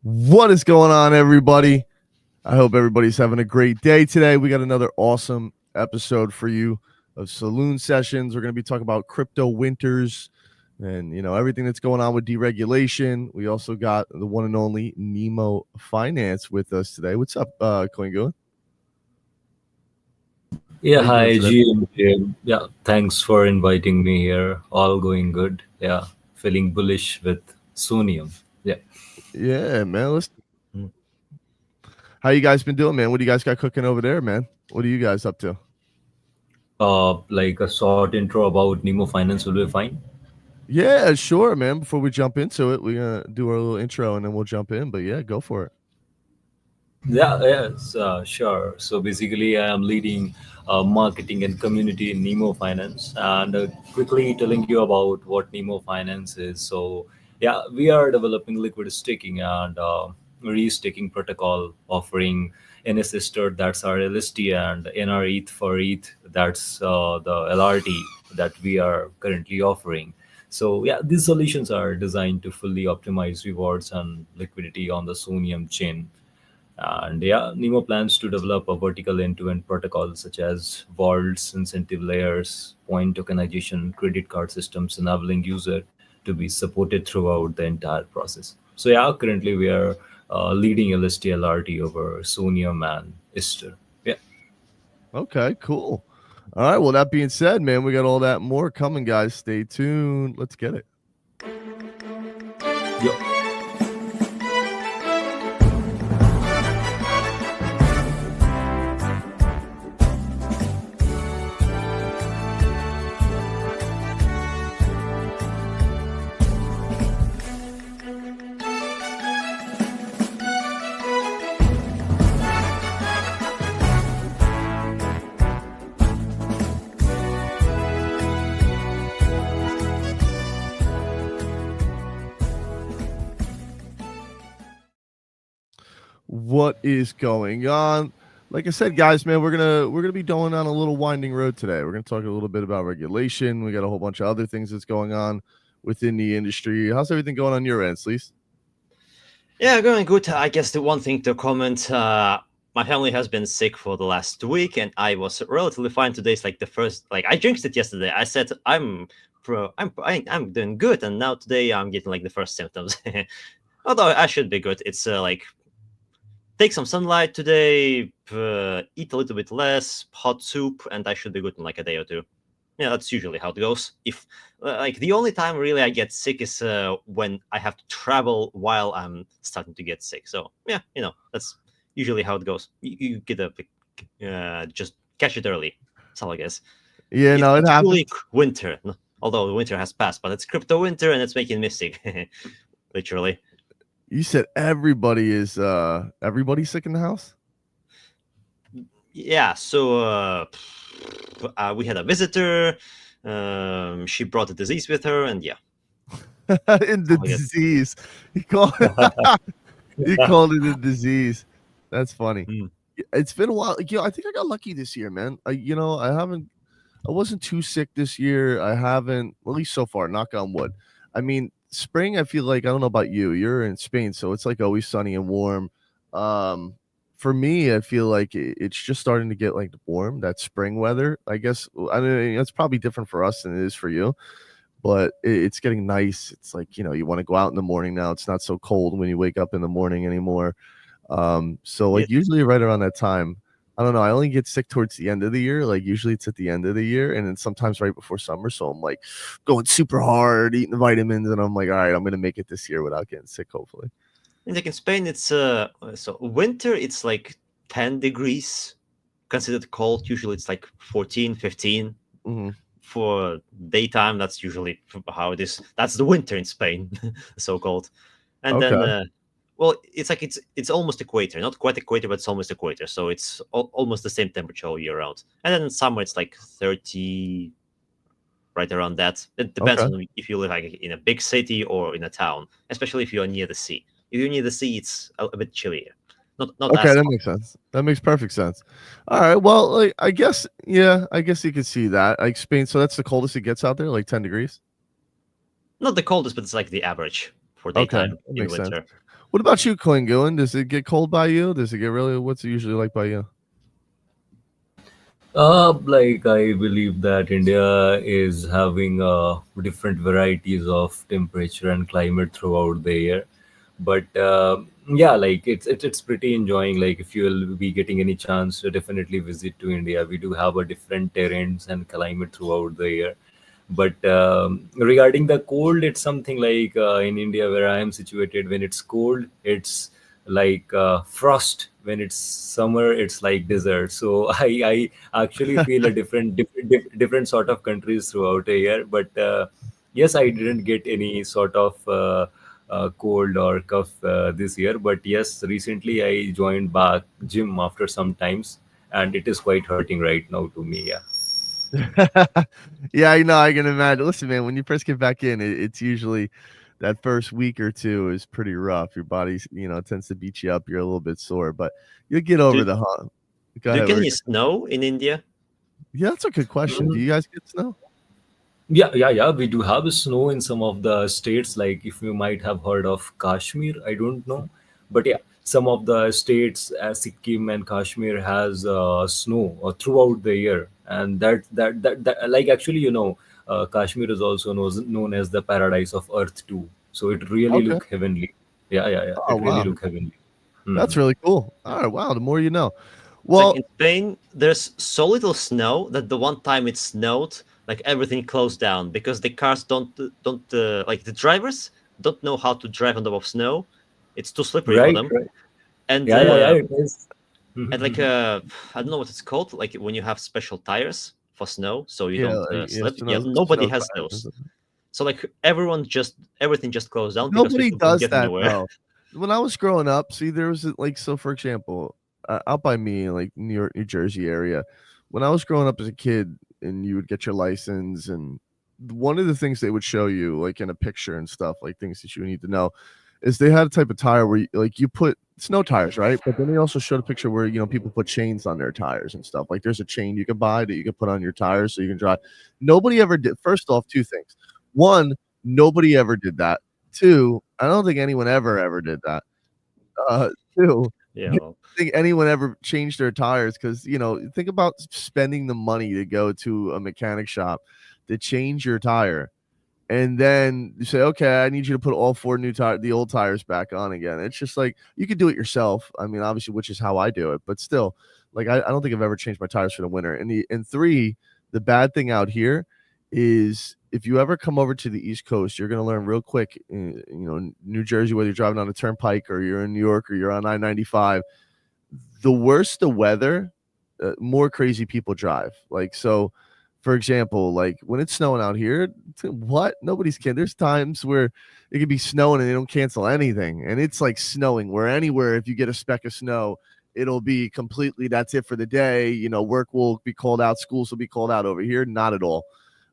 What is going on, everybody? I hope everybody's having a great day today. We got another awesome episode for you of Saloon Sessions. We're going to be talking about crypto winters and everything that's going on with deregulation. We also got the one and only Neemo Finance with us today. What's up, Coingo? Yeah, hi, GM. Yeah, thanks for inviting me here. All going good. Yeah, feeling bullish with Sonium. Yeah, man. Mm. How you guys been doing, man? What do you guys got cooking over there, man? What are you guys up to? Like a short intro about Nemo Finance will be fine. Yeah, sure, man. Before we jump into it, we're gonna do our little intro and then we'll jump in. But yeah, go for it. Yeah, yes, sure. So basically, I am leading marketing and community in Nemo Finance, and quickly telling you about what Nemo Finance is. So yeah, we are developing liquid staking and re-staking protocol, offering NSSTR, that's our LST, and NR ETH for ETH, that's the LRT that we are currently offering. So yeah, these solutions are designed to fully optimize rewards and liquidity on the Sonium chain. And yeah, Nemo plans to develop a vertical end-to-end protocol such as vaults, incentive layers, point tokenization, credit card systems, enabling user to be supported throughout the entire process. So yeah, currently we are leading LST-LRT over Sonium and Ister. Yeah. Okay, cool. All right. Well, that being said, man, we got all that more coming, guys. Stay tuned. Let's get it. Yeah. What is going on? Like I said, guys, man, we're gonna be going on a little winding road today. We're gonna talk a little bit about regulation. We got a whole bunch of other things that's going on within the industry. How's everything going on your end, Sleece? Yeah, going good. I guess the one thing to comment, my family has been sick for the last week, and I was relatively fine. Today's like the first, like I jinxed it yesterday. I said I'm doing good, and now today I'm getting like the first symptoms. Although I should be good. It's like take some sunlight today, eat a little bit less, hot soup, and I should be good in like a day or two. Yeah, that's usually how it goes. If like the only time really I get sick is when I have to travel while I'm starting to get sick. So yeah, that's usually how it goes. You get just catch it early. That's all I guess. Yeah, no, it it's happens. really winter, although the winter has passed, but it's crypto winter and it's making me sick, literally. You said everybody's sick in the house? Yeah, so we had a visitor. She brought the disease with her, and yeah. In the disease. You called it a disease. That's funny. It's been a while. I think I got lucky this year, man. I wasn't too sick this year. I haven't, at least so far, knock on wood. I mean, spring, I feel like, I don't know about you. You're in Spain, so it's like always sunny and warm. For me, I feel like it's just starting to get like warm, that spring weather. I guess I mean it's probably different for us than it is for you, but it's getting nice. It's like, you want to go out in the morning now. It's not so cold when you wake up in the morning anymore. So like usually right around that time, I don't know, I only get sick towards the end of the year. Like usually it's at the end of the year and then sometimes right before summer. So I'm like going super hard, eating the vitamins, and I'm like, all right, I'm gonna make it this year without getting sick, hopefully. And like in Spain, it's so winter, it's like 10 degrees considered cold. Usually it's like 14, 15. Mm-hmm. For daytime, that's usually how it is. That's the winter in Spain, so cold. And then well, it's like it's almost equator, not quite equator, but it's almost equator. So it's almost the same temperature all year round. And then in summer it's like 30, right around that. It depends on if you live like in a big city or in a town, especially if you're near the sea. If you're near the sea, it's a bit chillier. Not okay, that makes sense. That makes perfect sense. All right, well, like, I guess you could see that. Like Spain, so that's the coldest it gets out there, like 10 degrees. Not the coldest, but it's like the average for daytime in winter. Sense. What about you, Coingoin? Does it get cold by you? Does it get really? What's it usually like by you? Like I believe that India is having different varieties of temperature and climate throughout the year, but yeah, like it's pretty enjoying. Like if you will be getting any chance to definitely visit to India, we do have a different terrains and climate throughout the year. But regarding the cold, it's something like in India where I am situated. When it's cold, it's like frost. When it's summer, it's like desert. So I actually feel a different sort of countries throughout a year. But yes, I didn't get any sort of cold or cough this year. But yes, recently I joined back gym after some times, and it is quite hurting right now to me. Yeah. Yeah, I know. I can imagine. Listen, man, when you first get back in, it's usually that first week or two is pretty rough. Your body, tends to beat you up. You're a little bit sore, but you'll get over Do, the hump. Go do you ahead. get any snow in India? Yeah, that's a good question. Do you guys get snow? Yeah. We do have snow in some of the states. Like if you might have heard of Kashmir, I don't know, but yeah, some of the states, Sikkim and Kashmir, has snow throughout the year, and that like actually, Kashmir is also known as the paradise of Earth too. So it really Okay. look heavenly. Yeah. Oh It really wow, look heavenly. that's Hmm. really cool. All right, wow. The more you know. Like Well, in Spain, there's so little snow that the one time it snowed, like everything closed down because the cars don't like the drivers don't know how to drive on top of snow. It's too slippery for Right, them, right. and Yeah. It is. like I don't know what it's called, like when you have special tires for snow, so you yeah, don't like, yeah, slip. Yeah, nobody snow has tires and those. stuff. So like everything just closed down because Nobody people couldn't does get that anywhere. though. When I was growing up, see, there was like, so for example, out by me, like New York, New Jersey area, when I was growing up as a kid, and you would get your license, and one of the things they would show you, like in a picture and stuff, like things that you need to know, is they had a type of tire where you put snow tires, right? But then they also showed a picture where people put chains on their tires and stuff. Like there's a chain you can buy that you can put on your tires so you can drive. Nobody ever did. First off, two things. One, nobody ever did that. Two, I don't think anyone ever did that. Uh, Two, I Yeah. don't think anyone ever changed their tires because think about spending the money to go to a mechanic shop to change your tire, and then you say, "Okay, I need you to put all four the old tires back on again." It's just like you could do it yourself. I mean, obviously, which is how I do it, but still, like I don't think I've ever changed my tires for the winter. And three, the bad thing out here is if you ever come over to the East Coast, you're gonna learn real quick. New Jersey, whether you're driving on a turnpike or you're in New York or you're on I-95, the worse the weather, more crazy people drive. Like, so, for example, like when it's snowing out here, what? Nobody's kidding. There's times where it could be snowing and they don't cancel anything, and it's like snowing. Where anywhere, if you get a speck of snow, it'll be completely, that's it for the day. Work will be called out, schools will be called out. Over here, not at all.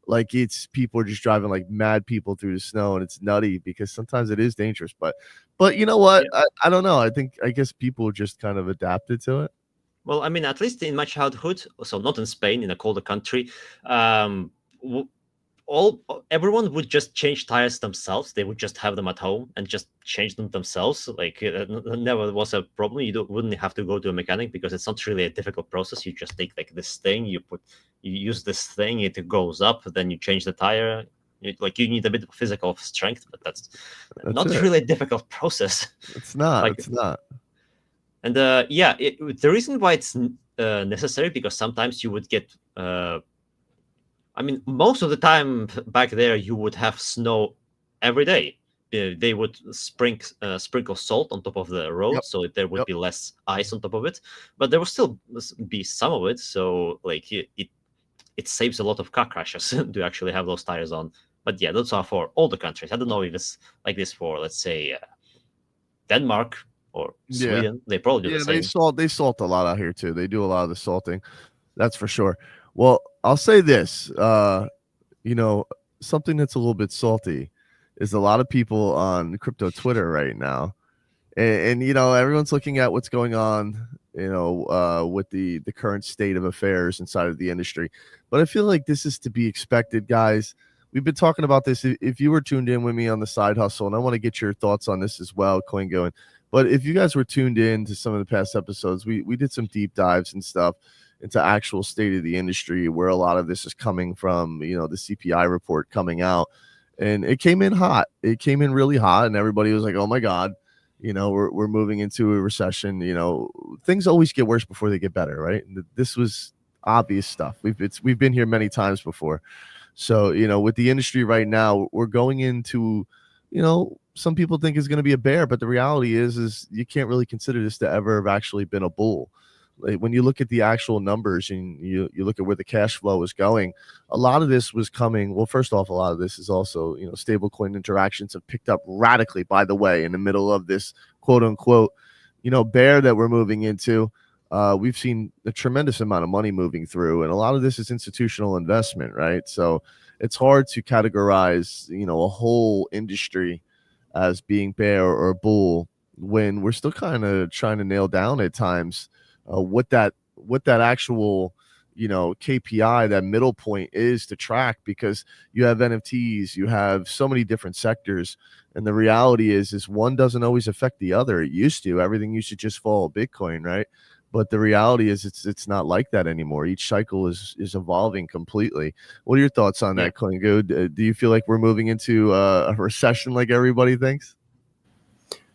Like, it's people are just driving like mad people through the snow, and it's nutty because sometimes it is dangerous. But you know what? Yeah. I don't know. I guess people just kind of adapted to it. Well, I mean, at least in my childhood, so not in Spain, in a colder country, um, w- everyone would just change tires themselves. They would just have them at home and just change them themselves. Like never was a problem. Wouldn't have to go to a mechanic because it's not really a difficult process. You just take like this thing, you use this thing, it goes up, then you change the tire. You need a bit of physical strength, but that's That's not it. really a difficult process. It's not. Like It's not. and yeah, the reason why it's necessary because sometimes you would get. I mean, most of the time back there, you would have snow every day. They would sprinkle salt on top of the road, Yep. so there would Yep. be less ice on top of it. But there will still be some of it, so like it saves a lot of car crashes to actually have those tires on. But yeah, those are for all the countries. I don't know if it's like this for, let's say, Denmark or Yeah. Sweden. They probably do Yeah. the same. They salt a lot out here too. They do a lot of the salting. That's for sure. Well, I'll say this. You know, something that's a little bit salty is a lot of people on crypto Twitter right now, and everyone's looking at what's going on. With the current state of affairs inside of the industry. But I feel like this is to be expected, guys. we've been talking about this. If you were tuned in with me on the side hustle, and I want to get your thoughts on this as well, CoinGoing. But if you guys were tuned in to some of the past episodes, we did some deep dives and stuff into actual state of the industry, where a lot of this is coming from, the CPI report coming out. And it came in hot. It came in really hot, and everybody was like, "Oh my God, we're moving into a recession." Things always get worse before they get better, right? This was obvious stuff. We've been here many times before. So, with the industry right now, we're going into, some people think is going to be a bear, but the reality is you can't really consider this to ever have actually been a bull. Like, when you look at the actual numbers and you look at where the cash flow is going, a lot of this was coming. Well, first off, a lot of this is also, stablecoin interactions have picked up radically, by the way, in the middle of this quote unquote, bear that we're moving into. We've seen a tremendous amount of money moving through, and a lot of this is institutional investment, right? So it's hard to categorize, a whole industry as being bear or bull when we're still kind of trying to nail down at times what that actual KPI, that middle point is to track, because you have NFTs, you have so many different sectors, and the reality is one doesn't always affect the other. It used to. Everything used to just follow Bitcoin, right? But the reality is it's not like that anymore. Each cycle is evolving completely. What are your thoughts on that, CoinGo? Do you feel like we're moving into a recession like everybody thinks?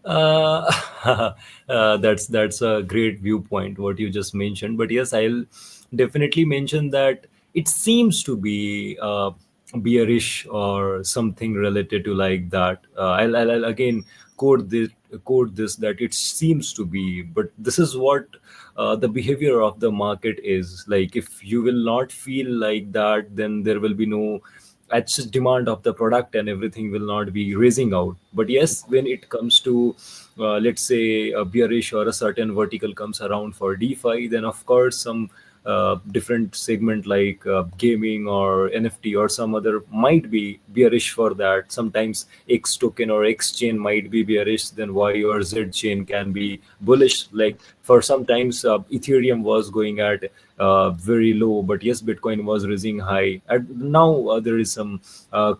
That's a great viewpoint what you just mentioned. But yes, I'll definitely mention that it seems to be bearish or something related to like that. I'll again quote this that it seems to be, but this is what the behavior of the market is like. If you will not feel like that, then there will be no actual demand of the product, and everything will not be raising out. But yes, when it comes to let's say a bearish or a certain vertical comes around for DeFi, then of course some different segment like gaming or NFT or some other might be bearish for that. Sometimes X token or X chain might be bearish, then Y or Z chain can be bullish. Like for sometimes Ethereum was going at very low, but yes, Bitcoin was rising high. And now there is some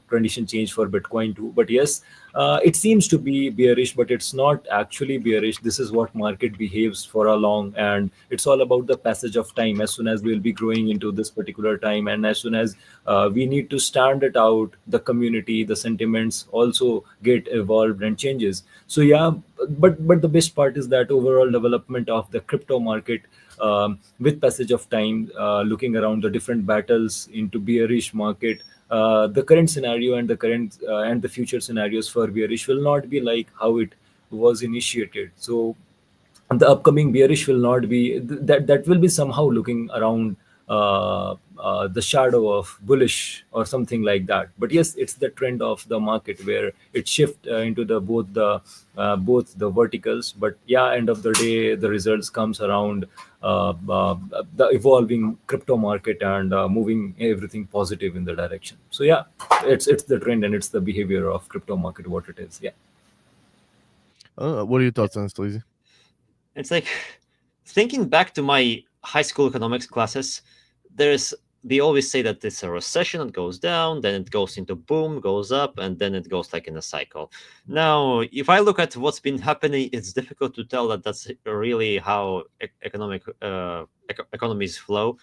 condition change for Bitcoin too. But yes, it seems to be bearish, but it's not actually bearish. This is what market behaves for a long, and it's all about the passage of time. As soon as we'll be growing into this particular time, and as soon as we need to stand it out, the community, the sentiments also get evolved and changes. So yeah, but the best part is that overall development of the crypto market, with passage of time, looking around the different battles into bearish market, the current scenario and the current and the future scenarios for bearish will not be like how it was initiated. So the upcoming bearish will not be that will be somehow looking around the shadow of bullish or something like that. But yes, it's the trend of the market where it shift into the both the verticals. But yeah, end of the day, the results comes around the evolving crypto market and moving everything positive in the direction. So yeah, it's the trend and it's the behavior of crypto market what it is. Yeah. What are your thoughts on this, Sleazy? It's like thinking back to my high school economics classes. They always say that it's a recession, it goes down, then it goes into boom, goes up, and then it goes like in a cycle. Now, if I look at what's been happening, it's difficult to tell that that's really how economies flow.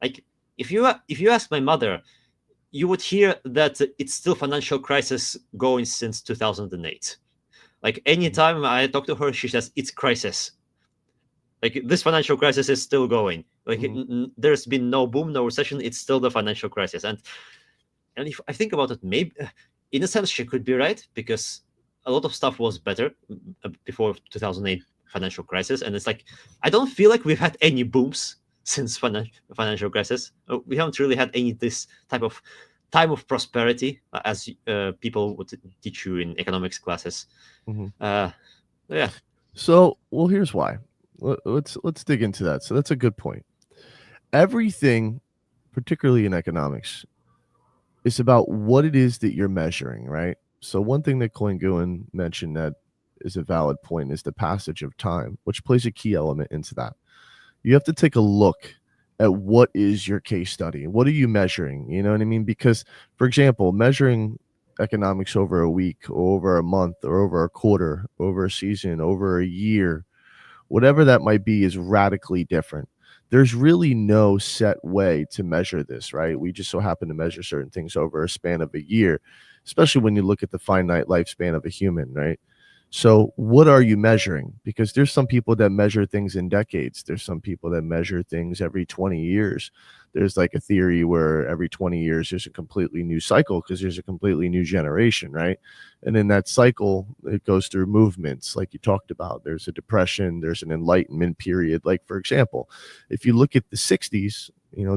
Like if you ask my mother, you would hear that it's still financial crisis going since 2008. Like anytime I talk to her, she says it's crisis. Like this financial crisis is still going. Like there's been no boom, no recession. It's still the financial crisis. And if I think about it, maybe in a sense she could be right, because a lot of stuff was better before 2008 financial crisis. And it's like I don't feel like we've had any booms since financial crisis. We haven't really had any this type of time of prosperity, as people would teach you in economics classes. Yeah. So, well, here's why. Let's dig into that. So that's a good point. Everything, particularly in economics, is about what it is that you're measuring, right? So one thing that CoinGoin mentioned that is a valid point is the passage of time, which plays a key element into that. You have to take a look at what is your case study? What are you measuring? You know what I mean? Because, for example, measuring economics over a week, or over a month, or over a quarter, over a season, over a year, whatever that might be, is radically different. There's really no set way to measure this, right? We just so happen to measure certain things over a span of a year, especially when you look at the finite lifespan of a human, right? So what are you measuring? Because there's some people that measure things in decades. There's some people that measure things every 20 years. There's like a theory where every 20 years there's a completely new cycle because there's a completely new generation, right? And in that cycle, it goes through movements like you talked about. There's a depression, there's an enlightenment period. Like, for example, if you look at the 60s,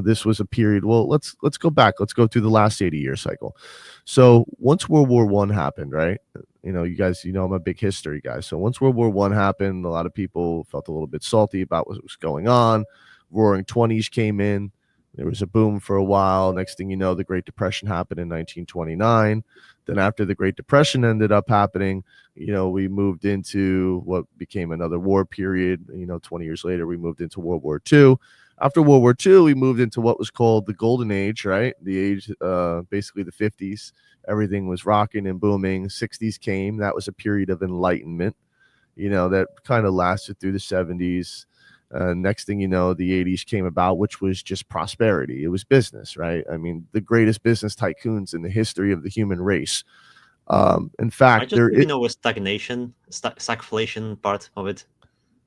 this was a period. Well, let's go back. Let's go through the last 80-year cycle. So once World War I happened, right? You guys, I'm a big history guy. So once World War I happened, a lot of people felt a little bit salty about what was going on. Roaring 20s came in. There was a boom for a while. Next thing you know, the Great Depression happened in 1929. Then after the Great Depression ended up happening, we moved into what became another war period. 20 years later, we moved into World War II. After World War II, we moved into what was called the Golden Age, right? The age, basically the 50s. Everything was rocking and booming. 60s came. That was a period of enlightenment, that kind of lasted through the 70s. Next thing you know, the 80s came about, which was just prosperity. It was business, right? I mean, the greatest business tycoons in the history of the human race. In fact, there is a stagnation, stagflation part of it.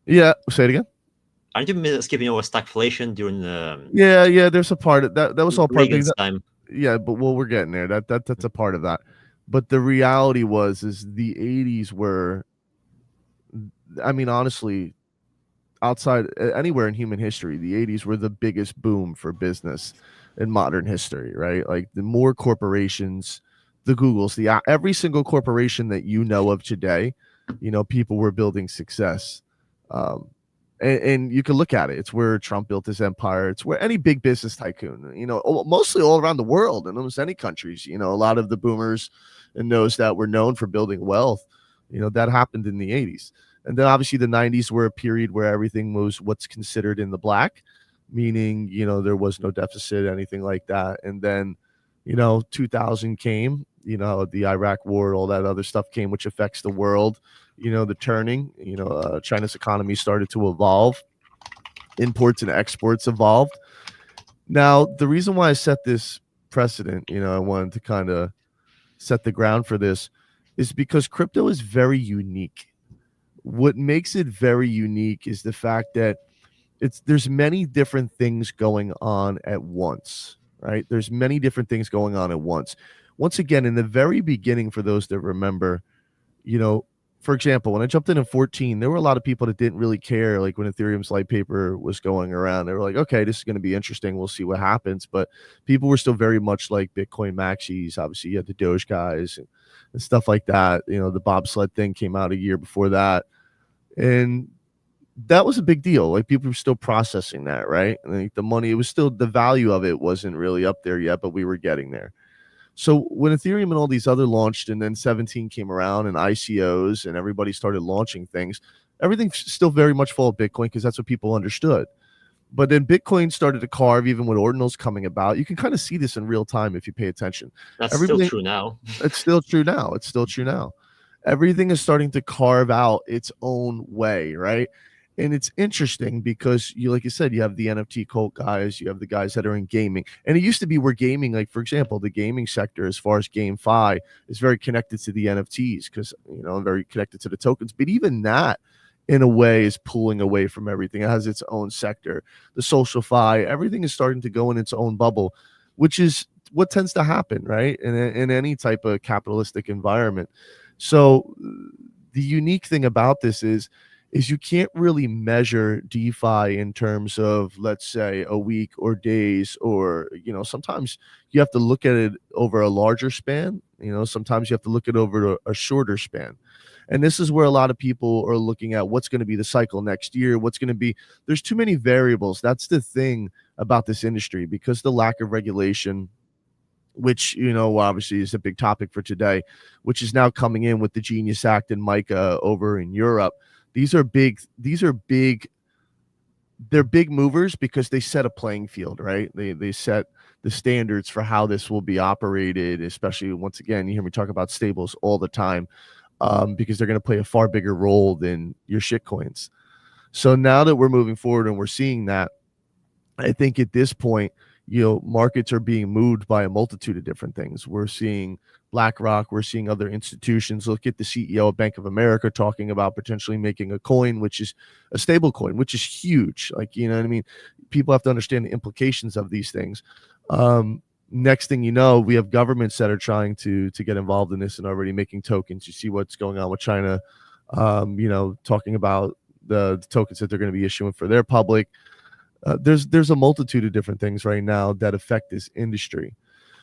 Yeah, say it again. Aren't you skipping over stagflation during the? Yeah. There's a part of that. That was all part of time. Yeah, but we're getting there. That's a part of that. But the reality is the 80s were, I mean, honestly, outside anywhere in human history, the 80s were the biggest boom for business in modern history, right? Like the more corporations, the Googles, every single corporation that you know of today, people were building success. And you can look at it. It's where Trump built his empire. It's where any big business tycoon, mostly all around the world, in almost any countries, a lot of the boomers and those that were known for building wealth, that happened in the 80s. And then obviously the 90s were a period where everything was what's considered in the black, meaning, there was no deficit, anything like that. And then, 2000 came, the Iraq war, all that other stuff came, which affects the world. The turning, China's economy started to evolve. Imports and exports evolved. Now, the reason why I set this precedent, I wanted to kind of set the ground for this, is because crypto is very unique. What makes it very unique is the fact that there's many different things going on at once, right? There's many different things going on at once. Once again, in the very beginning, for those that remember, for example, when I jumped in 14, there were a lot of people that didn't really care. Like when Ethereum's light paper was going around, they were like, okay, this is going to be interesting. We'll see what happens. But people were still very much like Bitcoin maxis. Obviously, you had the Doge guys and stuff like that. The bobsled thing came out a year before that. And that was a big deal. Like people were still processing that, right? Like the money, it was still, the value of it wasn't really up there yet, but we were getting there. So when Ethereum and all these other launched, and then 17 came around and ICOs and everybody started launching things, everything's still very much full of Bitcoin because that's what people understood. But then Bitcoin started to carve, even with ordinals coming about. You can kind of see this in real time if you pay attention. That's still true now. It's still true now. It's still true now. Everything is starting to carve out its own way, right? And it's interesting because like you said, you have the NFT cult guys, you have the guys that are in gaming. And it used to be where gaming, like for example, the gaming sector, as far as GameFi, is very connected to the NFTs because, very connected to the tokens. But even that, in a way, is pulling away from everything. It has its own sector. The SocialFi, everything is starting to go in its own bubble, which is what tends to happen, right? In any type of capitalistic environment. So the unique thing about this is you can't really measure DeFi in terms of, let's say, a week or days, or, sometimes you have to look at it over a larger span. Sometimes you have to look at it over a shorter span. And this is where a lot of people are looking at what's going to be the cycle next year. There's too many variables. That's the thing about this industry, because the lack of regulation, which, obviously is a big topic for today, which is now coming in with the Genius Act and MiCA over in Europe. These are big they're big movers because they set a playing field, right? They set the standards for how this will be operated, especially once again, you hear me talk about stables all the time, because they're going to play a far bigger role than your shit coins. So now that we're moving forward and we're seeing that, I think at this point, markets are being moved by a multitude of different things. We're seeing BlackRock, we're seeing other institutions. Look at the CEO of Bank of America talking about potentially making a coin, which is a stable coin, which is huge. Like, you know what I mean? People have to understand the implications of these things. Next thing you know, we have governments that are trying to get involved in this and already making tokens. You see what's going on with China, talking about the tokens that they're going to be issuing for their public. There's a multitude of different things right now that affect this industry.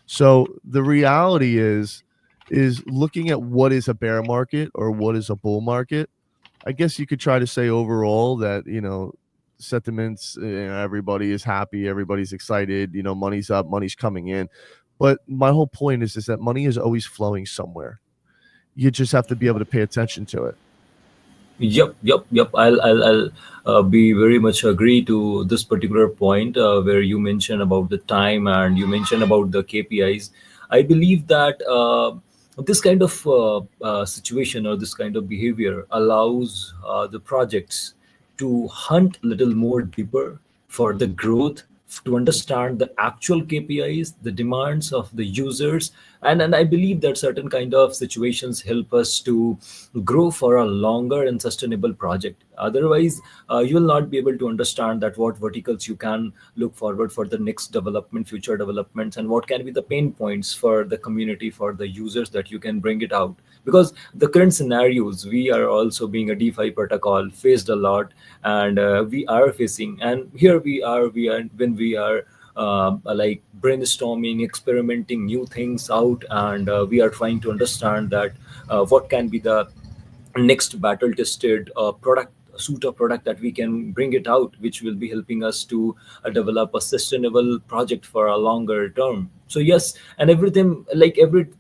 So the reality is looking at what is a bear market or what is a bull market. I guess you could try to say overall that, sentiments, everybody is happy, everybody's excited, money's up, money's coming in. But my whole point is that money is always flowing somewhere. You just have to be able to pay attention to it. Yep. I'll be very much agree to this particular point where you mentioned about the time and you mentioned about the KPIs. I believe that this kind of situation or this kind of behavior allows the projects to hunt a little more deeper for the growth, to understand the actual KPIs, the demands of the users, and I believe that certain kind of situations help us to grow for a longer and sustainable project. Otherwise, you will not be able to understand that what verticals you can look forward for the next development, future developments, and what can be the pain points for the community, for the users that you can bring it out. Because the current scenarios, we are also being a DeFi protocol faced a lot, and we are facing, and here we are when we are like brainstorming, experimenting new things out, and we are trying to understand that what can be the next battle tested product, suite of product that we can bring it out, which will be helping us to develop a sustainable project for a longer term. So yes, and everything, like every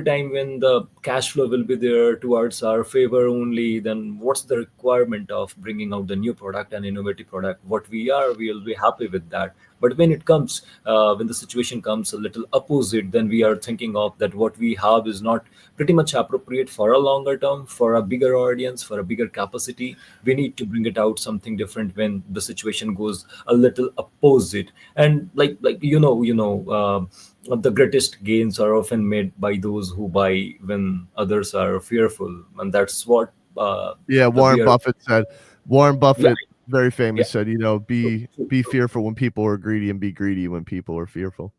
time when the cash flow will be there towards our favor only, then what's the requirement of bringing out the new product and innovative product? What we will be happy with that. But when it comes, when the situation comes a little opposite, then we are thinking of that what we have is not pretty much appropriate for a longer term, for a bigger audience, for a bigger capacity. We need to bring it out something different when the situation goes a little opposite. And the greatest gains are often made by those who buy when others are fearful, and that's what Warren we are. Buffett said. Warren Yeah, Buffett, very yeah. famous, said, be fearful when people are greedy and be greedy when people are fearful.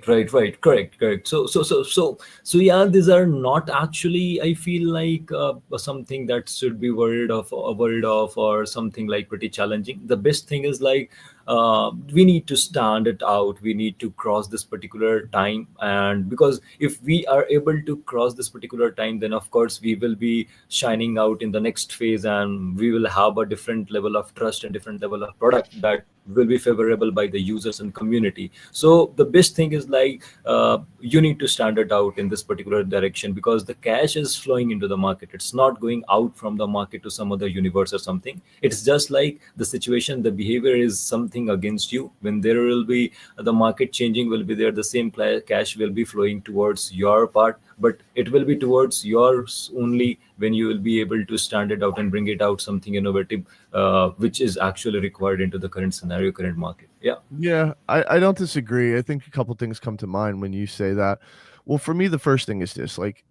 Right. Correct. So yeah, these are not actually, I feel like something that should be worried of, or something like pretty challenging. The best thing is like we need to stand it out. We need to cross this particular time, and because if we are able to cross this particular time, then of course we will be shining out in the next phase, and we will have a different level of trust and different level of product that will be favorable by the users and community. So the best thing is like you need to stand it out in this particular direction, because the cash is flowing into the market. It's not going out from the market to some other universe or something. It's just like the situation, the behavior is something against you. When there will be the market changing, will be there, the same cash will be flowing towards your part, but it will be towards yours only when you will be able to stand it out and bring it out something innovative, which is actually required into the current scenario, current market. Yeah, I don't disagree. I think a couple things come to mind when you say that. Well, for me, the first thing is this: like,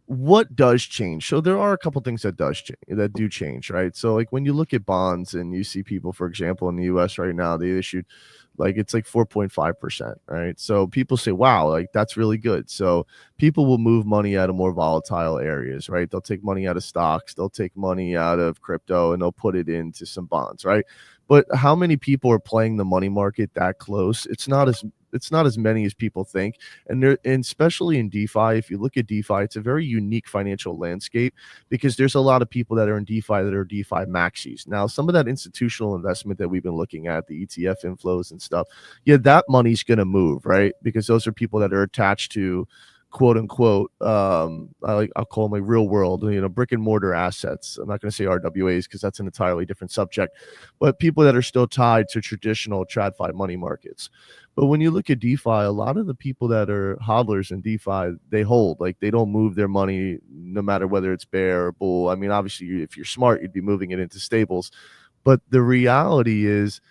what does change? So there are a couple things that do change, right? So like when you look at bonds and you see people, for example, in the U.S. right now, they issued like it's like 4.5%, right? So people say, wow, like that's really good. So people will move money out of more volatile areas, right? They'll take money out of stocks, they'll take money out of crypto, and they'll put it into some bonds, right? But how many people are playing the money market that close? It's not as many as people think. And especially in DeFi, if you look at DeFi, it's a very unique financial landscape because there's a lot of people that are in DeFi that are DeFi maxis. Now, some of that institutional investment that we've been looking at, the ETF inflows and stuff, yeah, that money's going to move, right? Because those are people that are attached to quote unquote, I'll call them like real world, brick and mortar assets. I'm not going to say RWAs because that's an entirely different subject, but people that are still tied to traditional TradFi money markets. But when you look at DeFi, a lot of the people that are hodlers in DeFi, they hold, like they don't move their money no matter whether it's bear or bull. I mean, obviously, if you're smart, you'd be moving it into stables. But the reality is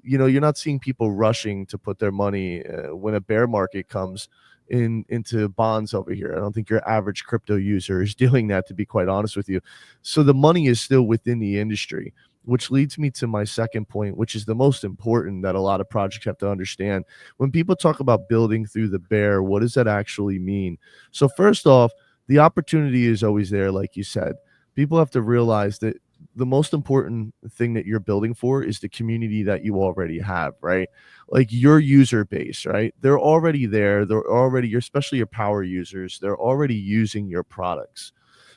you're not seeing people rushing to put their money when a bear market comes into bonds over here. I don't think your average crypto user is doing that, to be quite honest with you. So the money is still within the industry, which leads me to my second point, which is the most important that a lot of projects have to understand. When people talk about building through the bear, what does that actually mean? So first off, the opportunity is always there, like you said. People have to realize that the most important thing that you're building for is the community that you already have, right? Like your user base, right? They're already there. They're already, especially your power users, they're already using your products.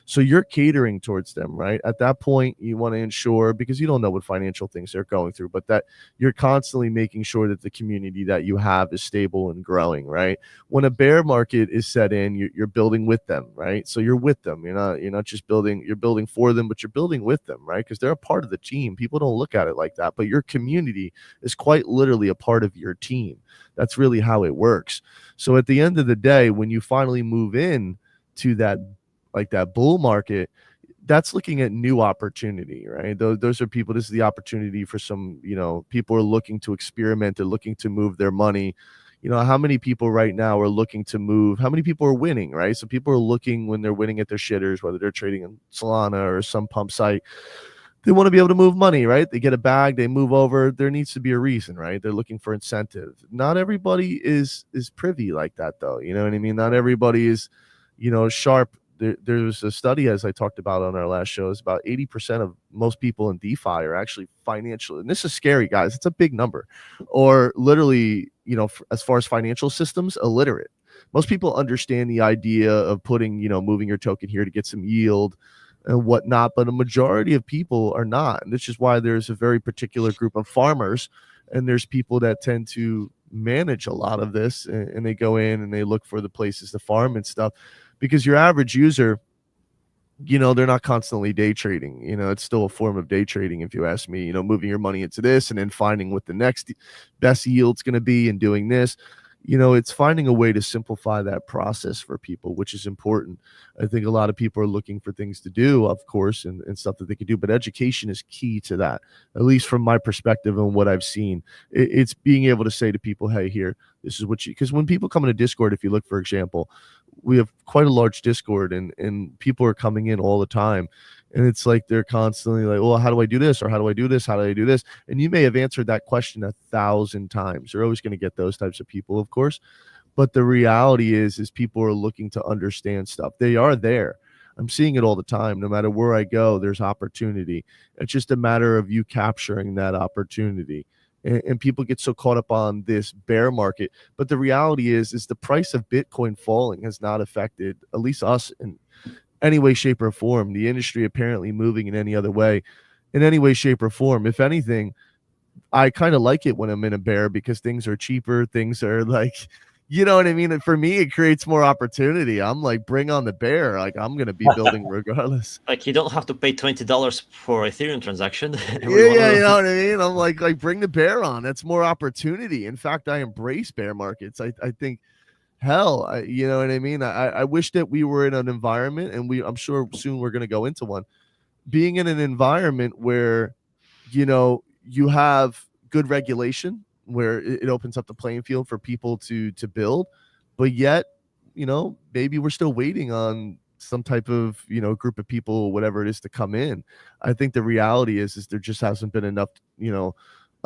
So you're catering towards them, right? At that point, you want to ensure, because you don't know what financial things they're going through, but that you're constantly making sure that the community that you have is stable and growing, right? When a bear market is set in, you're building with them, right? So you're with them. You're not just building, you're building for them, but you're building with them, right? Because they're a part of the team. People don't look at it like that, but your community is quite literally a part of your team. That's really how it works. So at the end of the day, when you finally move in to that, like that bull market, that's looking at new opportunity, right? Those are people, this is the opportunity for some, people are looking to experiment, they're looking to move their money. How many people right now are looking to move? How many people are winning, right? So people are looking when they're winning at their shitters, whether they're trading in Solana or some pump site, they want to be able to move money, right? They get a bag, they move over. There needs to be a reason, right? They're looking for incentive. Not everybody is privy like that, though. You know what I mean? Not everybody is, sharp. There's a study, as I talked about on our last show, is about 80% of most people in DeFi are actually financial, and this is scary, guys. It's a big number, or literally, as far as financial systems, illiterate. Most people understand the idea of putting, moving your token here to get some yield and whatnot, but a majority of people are not. And this is why there's a very particular group of farmers, and there's people that tend to manage a lot of this, and they go in and they look for the places to farm and stuff. Because your average user, they're not constantly day trading. It's still a form of day trading, if you ask me, moving your money into this and then finding what the next best yield's going to be and doing this. It's finding a way to simplify that process for people, which is important. I think a lot of people are looking for things to do, of course, and stuff that they can do, but education is key to that, at least from my perspective and what I've seen. It's being able to say to people, hey, here, this is what you, because when people come into Discord, if you look, for example, we have quite a large Discord, and people are coming in all the time. And it's like they're constantly like, well, how do I do this? Or how do I do this? How do I do this? And you may have answered that question 1,000 times. You're always going to get those types of people, of course. But the reality is people are looking to understand stuff. They are there. I'm seeing it all the time. No matter where I go, there's opportunity. It's just a matter of you capturing that opportunity. And people get so caught up on this bear market. But the reality is the price of Bitcoin falling has not affected, at least us, in any way, shape, or form. The industry apparently moving in any other way, in any way, shape, or form. If anything, I kind of like it when I'm in a bear because things are cheaper. Things are like, you know what I mean? And for me, it creates more opportunity. I'm like, bring on the bear. Like, I'm going to be building regardless. Like, you don't have to pay $20 for Ethereum transaction. Yeah, you know what I mean? I'm like bring the bear on. That's more opportunity. In fact, I embrace bear markets. I think, hell, you know what I mean? I wish that we were in an environment, and I'm sure soon we're going to go into one, being in an environment where, you have good regulation, where it opens up the playing field for people to build, but yet, maybe we're still waiting on some type of, group of people, whatever it is, to come in. I think the reality is there just hasn't been enough,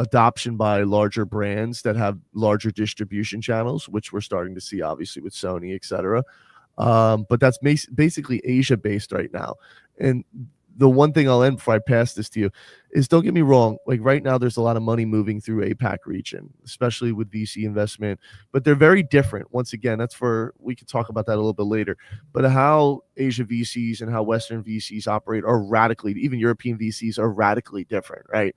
adoption by larger brands that have larger distribution channels, which we're starting to see, obviously, with Sony, etc. But that's basically Asia based right now. And the one thing I'll end before I pass this to you is, don't get me wrong, like right now there's a lot of money moving through APAC region, especially with VC investment, but they're very different. Once again, we can talk about that a little bit later, but how Asia VCs and how Western VCs operate are radically, even European VCs are radically different, right?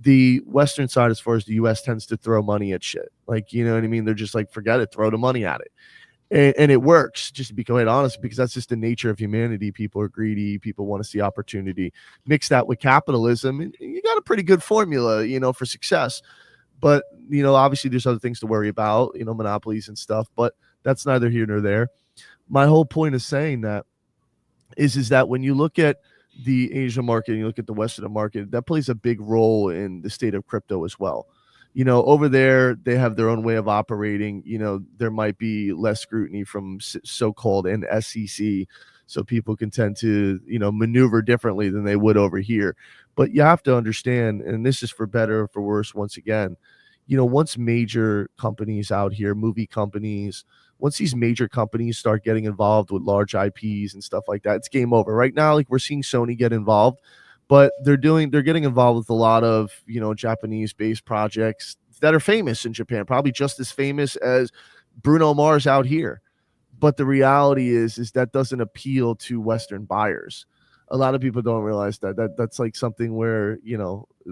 The Western side, as far as the US, tends to throw money at shit. Like, you know what I mean? They're just like, forget it, throw the money at it. and it works, just to be quite honest, because that's just the nature of humanity. People are greedy, people want to see opportunity. Mix that with capitalism and you got a pretty good formula, for success. But obviously there's other things to worry about, monopolies and stuff, but that's neither here nor there. My whole point of saying that is that when you look at the Asian market and you look at the Western market, that plays a big role in the state of crypto as well. Over there, they have their own way of operating. There might be less scrutiny from so-called an SEC, so people can tend to, maneuver differently than they would over here. But you have to understand, and this is for better or for worse, once again, once major companies out here, movie companies, once these major companies start getting involved with large IPs and stuff like that, it's game over. Right now, like we're seeing Sony get involved, but they're getting involved with a lot of, Japanese-based projects that are famous in Japan, probably just as famous as Bruno Mars out here. But the reality is that doesn't appeal to Western buyers. A lot of people don't realize that's like something where,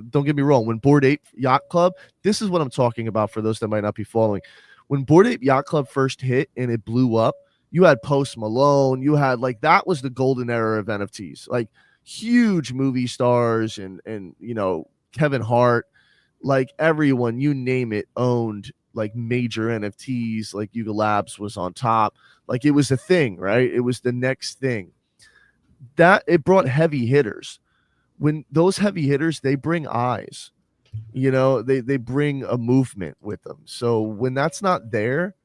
don't get me wrong, when Bored Ape Yacht Club, this is what I'm talking about for those that might not be following. When Bored Ape Yacht Club first hit and it blew up, you had Post Malone, you had that was the golden era of NFTs, like huge movie stars and Kevin Hart, like everyone, you name it, owned like major NFTs, like Yuga Labs was on top. Like it was a thing, right? It was the next thing. That it brought heavy hitters. When those heavy hitters, they bring eyes. They bring a movement with them. So when that's not there,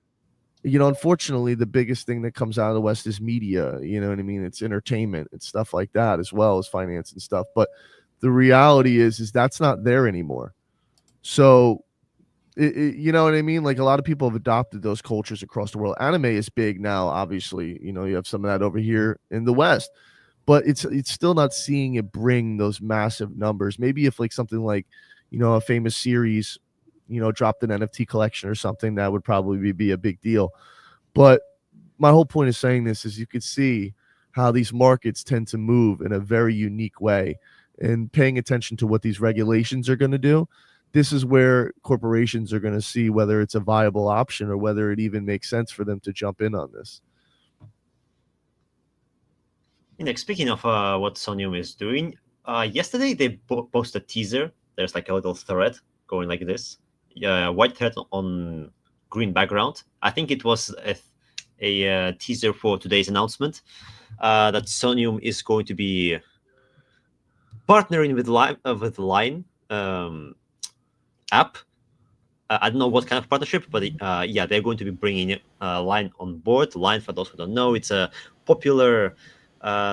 unfortunately, the biggest thing that comes out of the West is media. You know what I mean? It's entertainment, it's stuff like that, as well as finance and stuff. But the reality is that's not there anymore. So, you know what I mean? Like a lot of people have adopted those cultures across the world. Anime is big now, obviously. You have some of that over here in the West, but it's still not seeing it bring those massive numbers. Maybe if like something like, a famous series, dropped an NFT collection or something, that would probably be a big deal. But my whole point of saying this is you could see how these markets tend to move in a very unique way, and paying attention to what these regulations are going to do. This is where corporations are going to see whether it's a viable option or whether it even makes sense for them to jump in on this. Speaking of what Sonium is doing, yesterday they posted a teaser. There's like a little thread going like this, white thread on green background. I think it was a teaser for today's announcement that Sonium is going to be partnering with Line app. I don't know what kind of partnership, but yeah, they're going to be bringing Line on board. Line, for those who don't know, it's a popular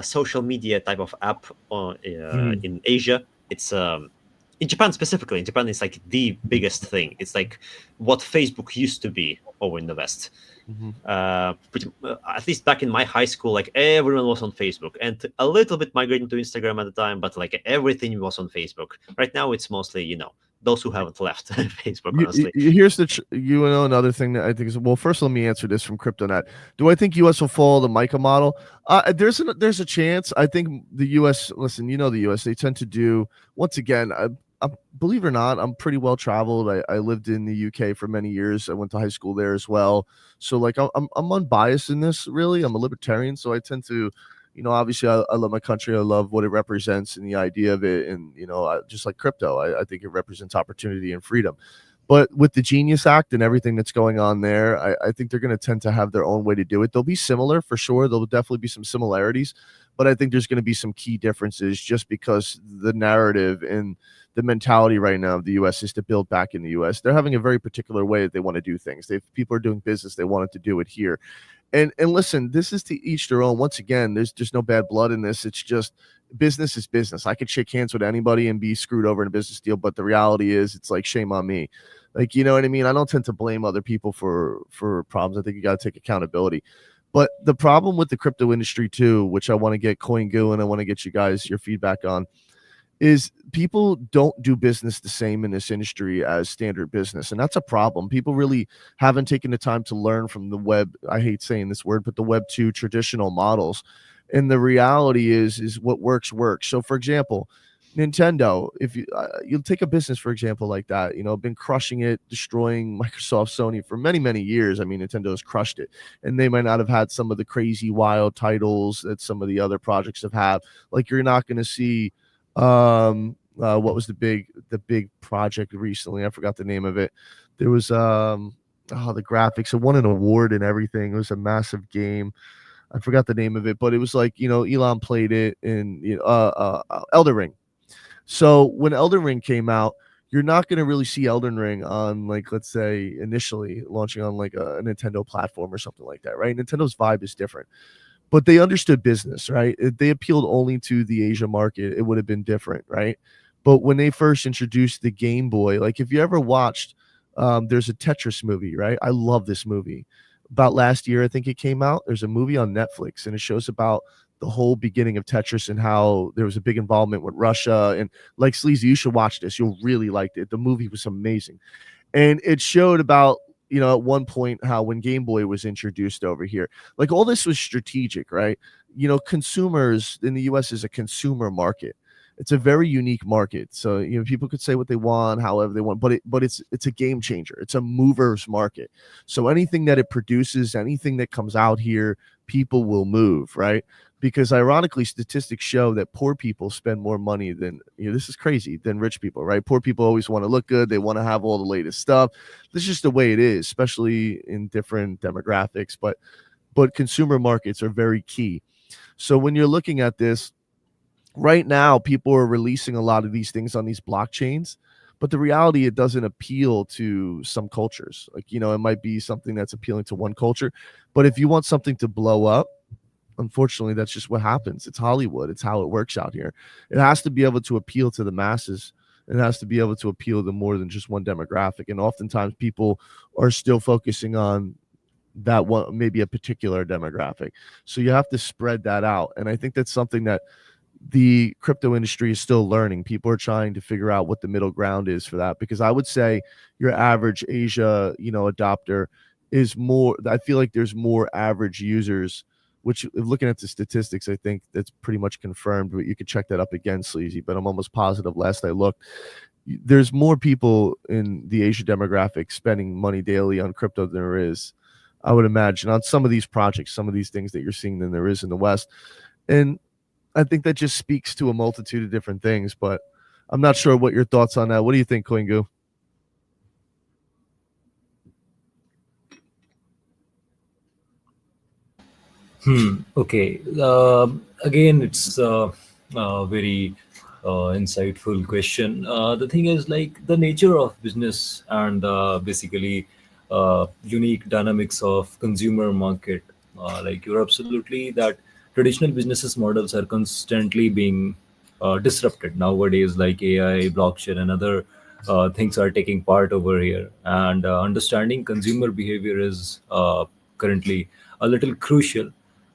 social media type of app in Asia. It's in Japan specifically. In Japan, it's like the biggest thing. It's like what Facebook used to be over in the West. At least back in my high school, like everyone was on Facebook, and a little bit migrating to Instagram at the time, but like everything was on Facebook. Right now, it's mostly those who haven't left Facebook. Honestly, here's another thing that I think is, well, first let me answer this from CryptoNet. Do I think US will follow the MiCA model? There's a chance. I think the US, listen, the US, they tend to do, once again, believe it or not, I'm pretty well traveled. I lived in the UK for many years. I went to high school there as well. So like I'm unbiased in this, really. I'm a libertarian, so I tend to, obviously I love my country. I love what it represents and the idea of it. And, just like crypto, I think it represents opportunity and freedom. But with the Genius Act and everything that's going on there, I think they're going to tend to have their own way to do it. They'll be similar for sure. There'll definitely be some similarities, but I think there's going to be some key differences just because the narrative and the mentality right now of the U.S. is to build back in the U.S. They're having a very particular way that they want to do things. People are doing business. They wanted to do it here. And listen, this is to each their own. Once again, there's just no bad blood in this. It's just business is business. I could shake hands with anybody and be screwed over in a business deal, but the reality is it's like shame on me. Like, you know what I mean? I don't tend to blame other people for problems. I think you got to take accountability. But the problem with the crypto industry too, which I want to get CoinGoo and I want to get you guys your feedback on, is people don't do business the same in this industry as standard business. And that's a problem. People really haven't taken the time to learn from the web. I hate saying this word, but the Web 2 traditional models. And the reality is what works. So for example, Nintendo, if you'll take a business for example like that, been crushing it, destroying Microsoft, Sony for many many years. I mean, Nintendo has crushed it, and they might not have had some of the crazy wild titles that some of the other projects have had. Like you're not going to see, what was the big project recently? I forgot the name of it. There was the graphics. It won an award and everything. It was a massive game. I forgot the name of it, but it was like Elon played it in Elder Ring. So when Elden Ring came out, you're not going to really see Elden Ring on, like, let's say initially launching on like a Nintendo platform or something like that, right? Nintendo's vibe is different, but they understood business, right? If they appealed only to the Asia market, it would have been different, right? But when they first introduced the Game Boy, like if you ever watched, there's a Tetris movie, right? I love this movie. About last year, I think it came out. There's a movie on Netflix, and it shows about the whole beginning of Tetris and how there was a big involvement with Russia. And like Sleazy, you should watch this. You'll really like it. The movie was amazing. And it showed about, at one point how when Game Boy was introduced over here, like all this was strategic, right? Consumers in the US is a consumer market. It's a very unique market. So, people could say what they want, however they want, but it's a game changer. It's a movers market. So anything that it produces, anything that comes out here, people will move, right? Because ironically, statistics show that poor people spend more money than, this is crazy, than rich people, right? Poor people always want to look good. They want to have all the latest stuff. This is just the way it is, especially in different demographics. But consumer markets are very key. So when you're looking at this, right now, people are releasing a lot of these things on these blockchains. But the reality, it doesn't appeal to some cultures. Like, it might be something that's appealing to one culture. But if you want something to blow up, unfortunately, that's just what happens. It's Hollywood. It's how it works out here. It has to be able to appeal to the masses. It has to be able to appeal to more than just one demographic. And oftentimes people are still focusing on that one, maybe a particular demographic. So you have to spread that out. And I think that's something that the crypto industry is still learning. People are trying to figure out what the middle ground is for that, because I would say your average Asia, adopter is more, I feel like there's more average users, which looking at the statistics, I think that's pretty much confirmed, but you could check that up again, Sleazy, but I'm almost positive last I looked, there's more people in the Asia demographic spending money daily on crypto than there is, I would imagine, on some of these projects, some of these things that you're seeing than there is in the West. And I think that just speaks to a multitude of different things, but I'm not sure what your thoughts on that. What do you think, Koingu? Okay. Again, it's a very insightful question. The thing is, like, the nature of business and basically unique dynamics of consumer market. Like, you're absolutely that traditional businesses models are constantly being disrupted nowadays. Like AI, blockchain, and other things are taking part over here. And understanding consumer behavior is currently a little crucial.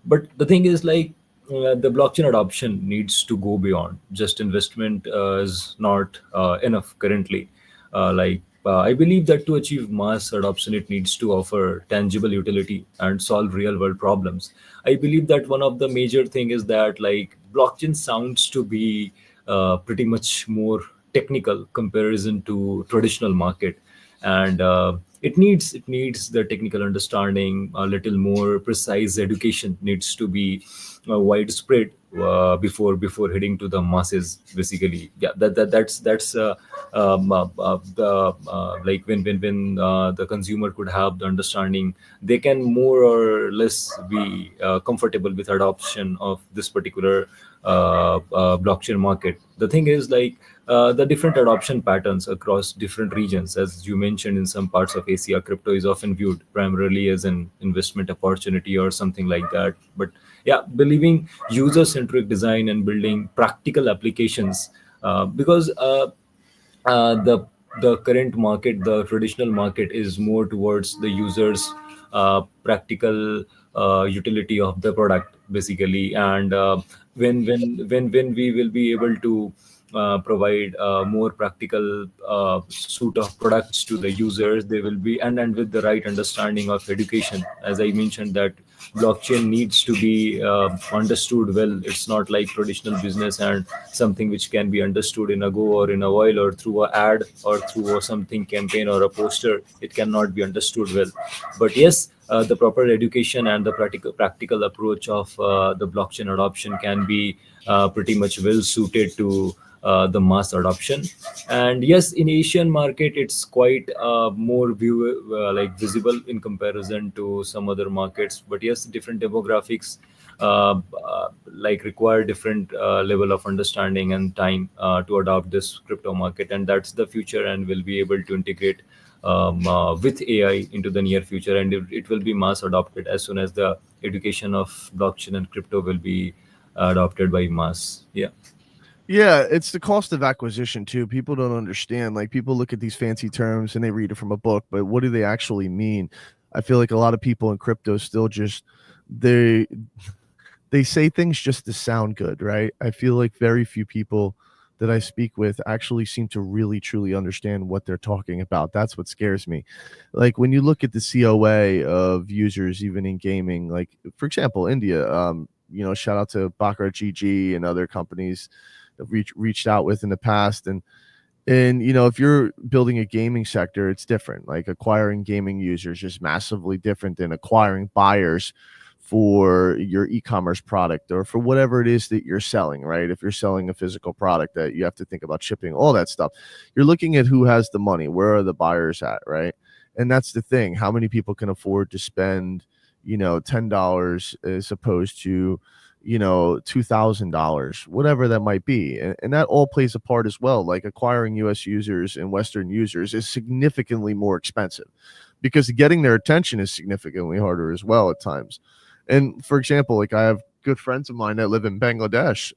But the thing is, like, the blockchain adoption needs to go beyond just investment. Is not enough currently. I believe that to achieve mass adoption, it needs to offer tangible utility and solve real world problems. I believe that one of the major thing is that, like, blockchain sounds to be pretty much more technical comparison to traditional market. And it needs the technical understanding. A little more precise education needs to be widespread before heading to the masses, basically. Yeah, that's like when the consumer could have the understanding, they can more or less be comfortable with adoption of this particular blockchain market. The thing is, like, the different adoption patterns across different regions. As you mentioned, in some parts of Asia, crypto is often viewed primarily as an investment opportunity or something like that. But yeah, believing user-centric design and building practical applications, because the current market, the traditional market, is more towards the users' practical utility of the product, basically. And when we will be able to provide a more practical suite of products to the users. They will be, and with the right understanding of education. As I mentioned, that blockchain needs to be understood well. It's not like traditional business and something which can be understood in a go or in a while or through a ad or through a something campaign or a poster. It cannot be understood well. But yes, the proper education and the practical approach of the blockchain adoption can be pretty much well suited to the mass adoption. And yes, in Asian market, it's quite more like visible in comparison to some other markets. But yes, different demographics like require different level of understanding and time to adopt this crypto market, and that's the future, and will be able to integrate with AI into the near future, and it will be mass adopted as soon as the education of blockchain and crypto will be adopted by mass. Yeah. Yeah, it's the cost of acquisition too. People don't understand. Like people look at these fancy terms and they read it from a book, but what do they actually mean? I feel like a lot of people in crypto still just they they say things just to sound good, right? I feel like very few people that I speak with actually seem to really truly understand what they're talking about. That's what scares me. Like when you look at the COA of users, even in gaming, like for example, India, shout out to Baccarat GG and other companies that reached out with in the past. And if you're building a gaming sector, it's different. Like acquiring gaming users is massively different than acquiring buyers for your e-commerce product or for whatever it is that you're selling, right? If you're selling a physical product that you have to think about shipping, all that stuff, you're looking at who has the money, where are the buyers at, right? And that's the thing. How many people can afford to spend, $10 as opposed to, $2,000, whatever that might be. And that all plays a part as well. Like acquiring US users and Western users is significantly more expensive because getting their attention is significantly harder as well at times. And for example, like I have good friends of mine that live in Bangladesh,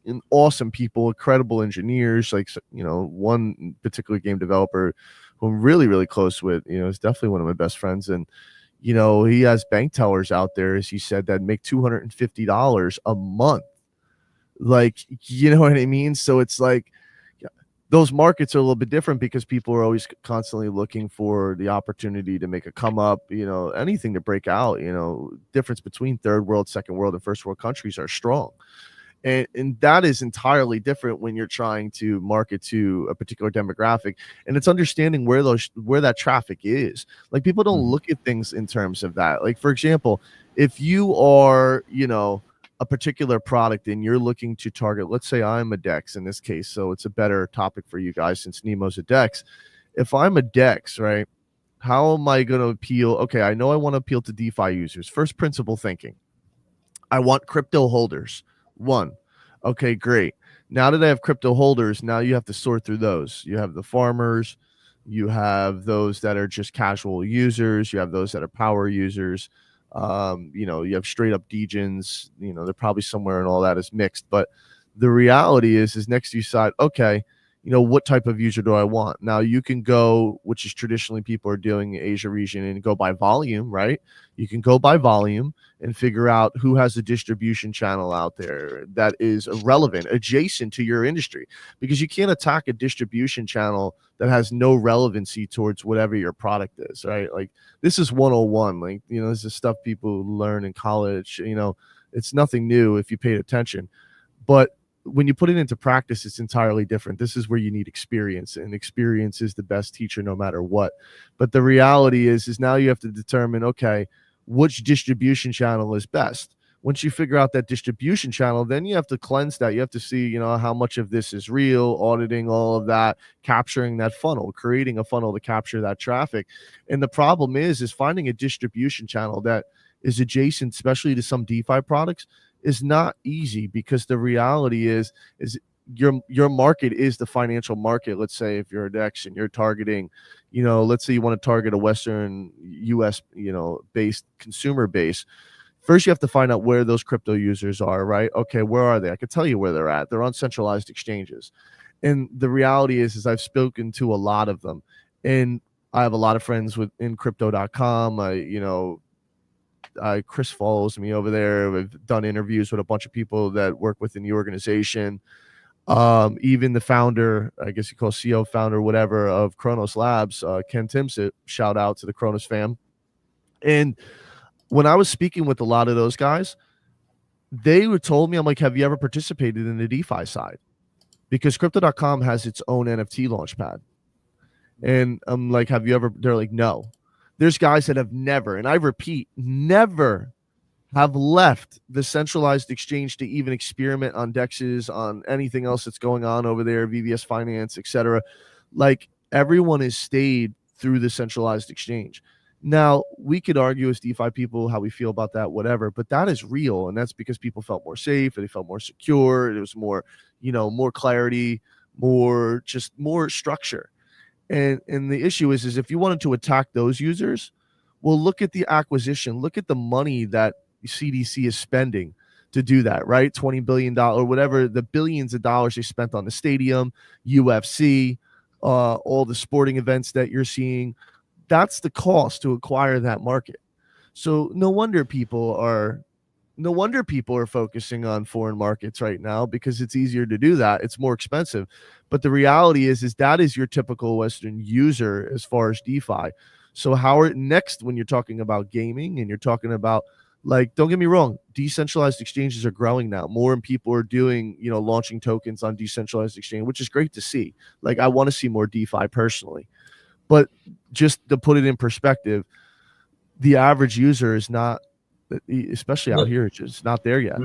and awesome people, incredible engineers, like, one particular game developer who I'm really, really close with, is definitely one of my best friends. And, he has bank tellers out there, as he said, that make $250 a month. Like, you know what I mean? So it's like, those markets are a little bit different because people are always constantly looking for the opportunity to make a come up, anything to break out. Difference between third world, second world, and first world countries are strong. And that is entirely different when you're trying to market to a particular demographic, and it's understanding where that traffic is. Like people don't look at things in terms of that. Like for example, if you are a particular product and you're looking to target, let's say I'm a DEX in this case, so it's a better topic for you guys since Neemo's a DEX. If I'm a DEX, right, how am I going to appeal? Okay, I know I want to appeal to DeFi users. First principle thinking, I want crypto holders. One, okay, great. Now that I have crypto holders, now you have to sort through those. You have the farmers, you have those that are just casual users, you have those that are power users. You have straight up degens, they're probably somewhere and all that is mixed. But the reality is next you decide, okay, what type of user do I want? Now you can go, which is traditionally people are doing in Asia region, and go by volume, right? You can go by volume and figure out who has a distribution channel out there that is relevant, adjacent to your industry, because you can't attack a distribution channel that has no relevancy towards whatever your product is, right? Like this is 101. Like, this is stuff people learn in college. It's nothing new if you paid attention. But when you put it into practice, it's entirely different. This is where you need experience, and experience is the best teacher no matter what. But the reality is now you have to determine, okay, which distribution channel is best. Once you figure out that distribution channel, then you have to cleanse that. You have to see, how much of this is real, auditing all of that, capturing that funnel, creating a funnel to capture that traffic. And the problem is finding a distribution channel that is adjacent, especially to some DeFi products, is not easy, because the reality is your market is the financial market. Let's say if you're a DEX and you're targeting, let's say you want to target a Western US, based consumer base. First, you have to find out where those crypto users are, right? Okay, where are they? I can tell you where they're at. They're on centralized exchanges. And the reality is I've spoken to a lot of them, and I have a lot of friends in crypto.com. Chris follows me over there. We've done interviews with a bunch of people that work within the organization. Even the founder, I guess you call CEO founder, whatever, of Kronos Labs, Ken Timsit, shout out to the Kronos fam. And when I was speaking with a lot of those guys, they were told me, I'm like, have you ever participated in the DeFi side? Because crypto.com has its own NFT launchpad. And I'm like, have you ever? They're like, no. There's guys that have never, and I repeat, never have left the centralized exchange to even experiment on dexes, on anything else that's going on over there, VVS Finance, etc. Like, everyone has stayed through the centralized exchange. Now, we could argue as DeFi people how we feel about that, whatever, but that is real. And that's because people felt more safe and they felt more secure. There was more, more clarity, more structure. And the issue is if you wanted to attack those users, well, look at the acquisition, look at the money that CDC is spending to do that, right? $20 billion or whatever, the billions of dollars they spent on the stadium, UFC, all the sporting events that you're seeing. That's the cost to acquire that market. So no wonder people are focusing on foreign markets right now, because it's easier to do that. It's more expensive. But the reality is that is your typical Western user as far as DeFi. So next, when you're talking about gaming and you're talking about, like, don't get me wrong, decentralized exchanges are growing now. More and people are doing, launching tokens on decentralized exchange, which is great to see. Like, I want to see more DeFi personally. But just to put it in perspective, the average user is not, especially out here, it's just not there yet.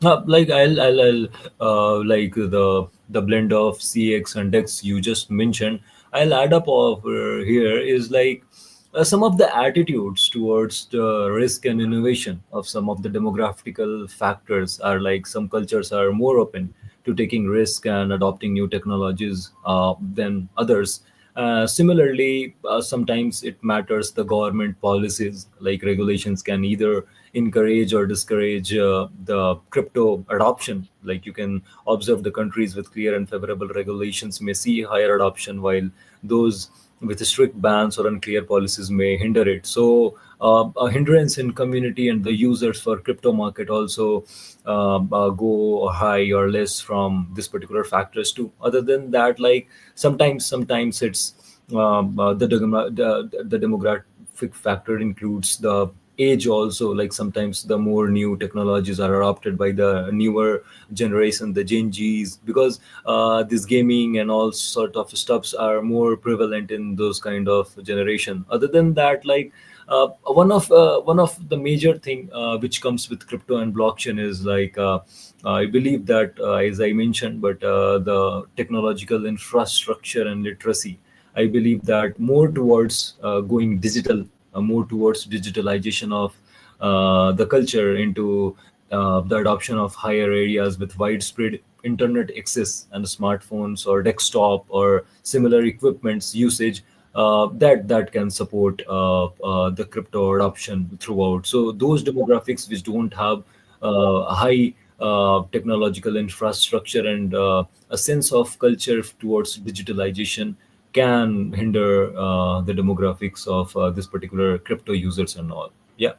Like I'll like the blend of CX and DEX you just mentioned. I'll add up over here is like some of the attitudes towards the risk and innovation of some of the demographical factors are like some cultures are more open to taking risk and adopting new technologies than others. Similarly, sometimes it matters the government policies like regulations can either encourage or discourage the crypto adoption. Like you can observe the countries with clear and favorable regulations may see higher adoption, while those with strict bans or unclear policies may hinder it. So a hindrance in community and the users for crypto market also go high or less from this particular factors too. Other than that, like sometimes it's the demographic factor includes the age also. Like sometimes the more new technologies are adopted by the newer generation, the Gen Z's, because this gaming and all sort of stuffs are more prevalent in those kind of generation. Other than that, like one of the major thing which comes with crypto and blockchain is like I believe that as I mentioned, but the technological infrastructure and literacy, I believe that more towards going digital, more towards digitalization of the culture into the adoption of higher areas with widespread internet access and smartphones or desktop or similar equipments usage, that can support the crypto adoption throughout. So those demographics which don't have high technological infrastructure and a sense of culture towards digitalization can hinder the demographics of this particular crypto users and all. Yeah.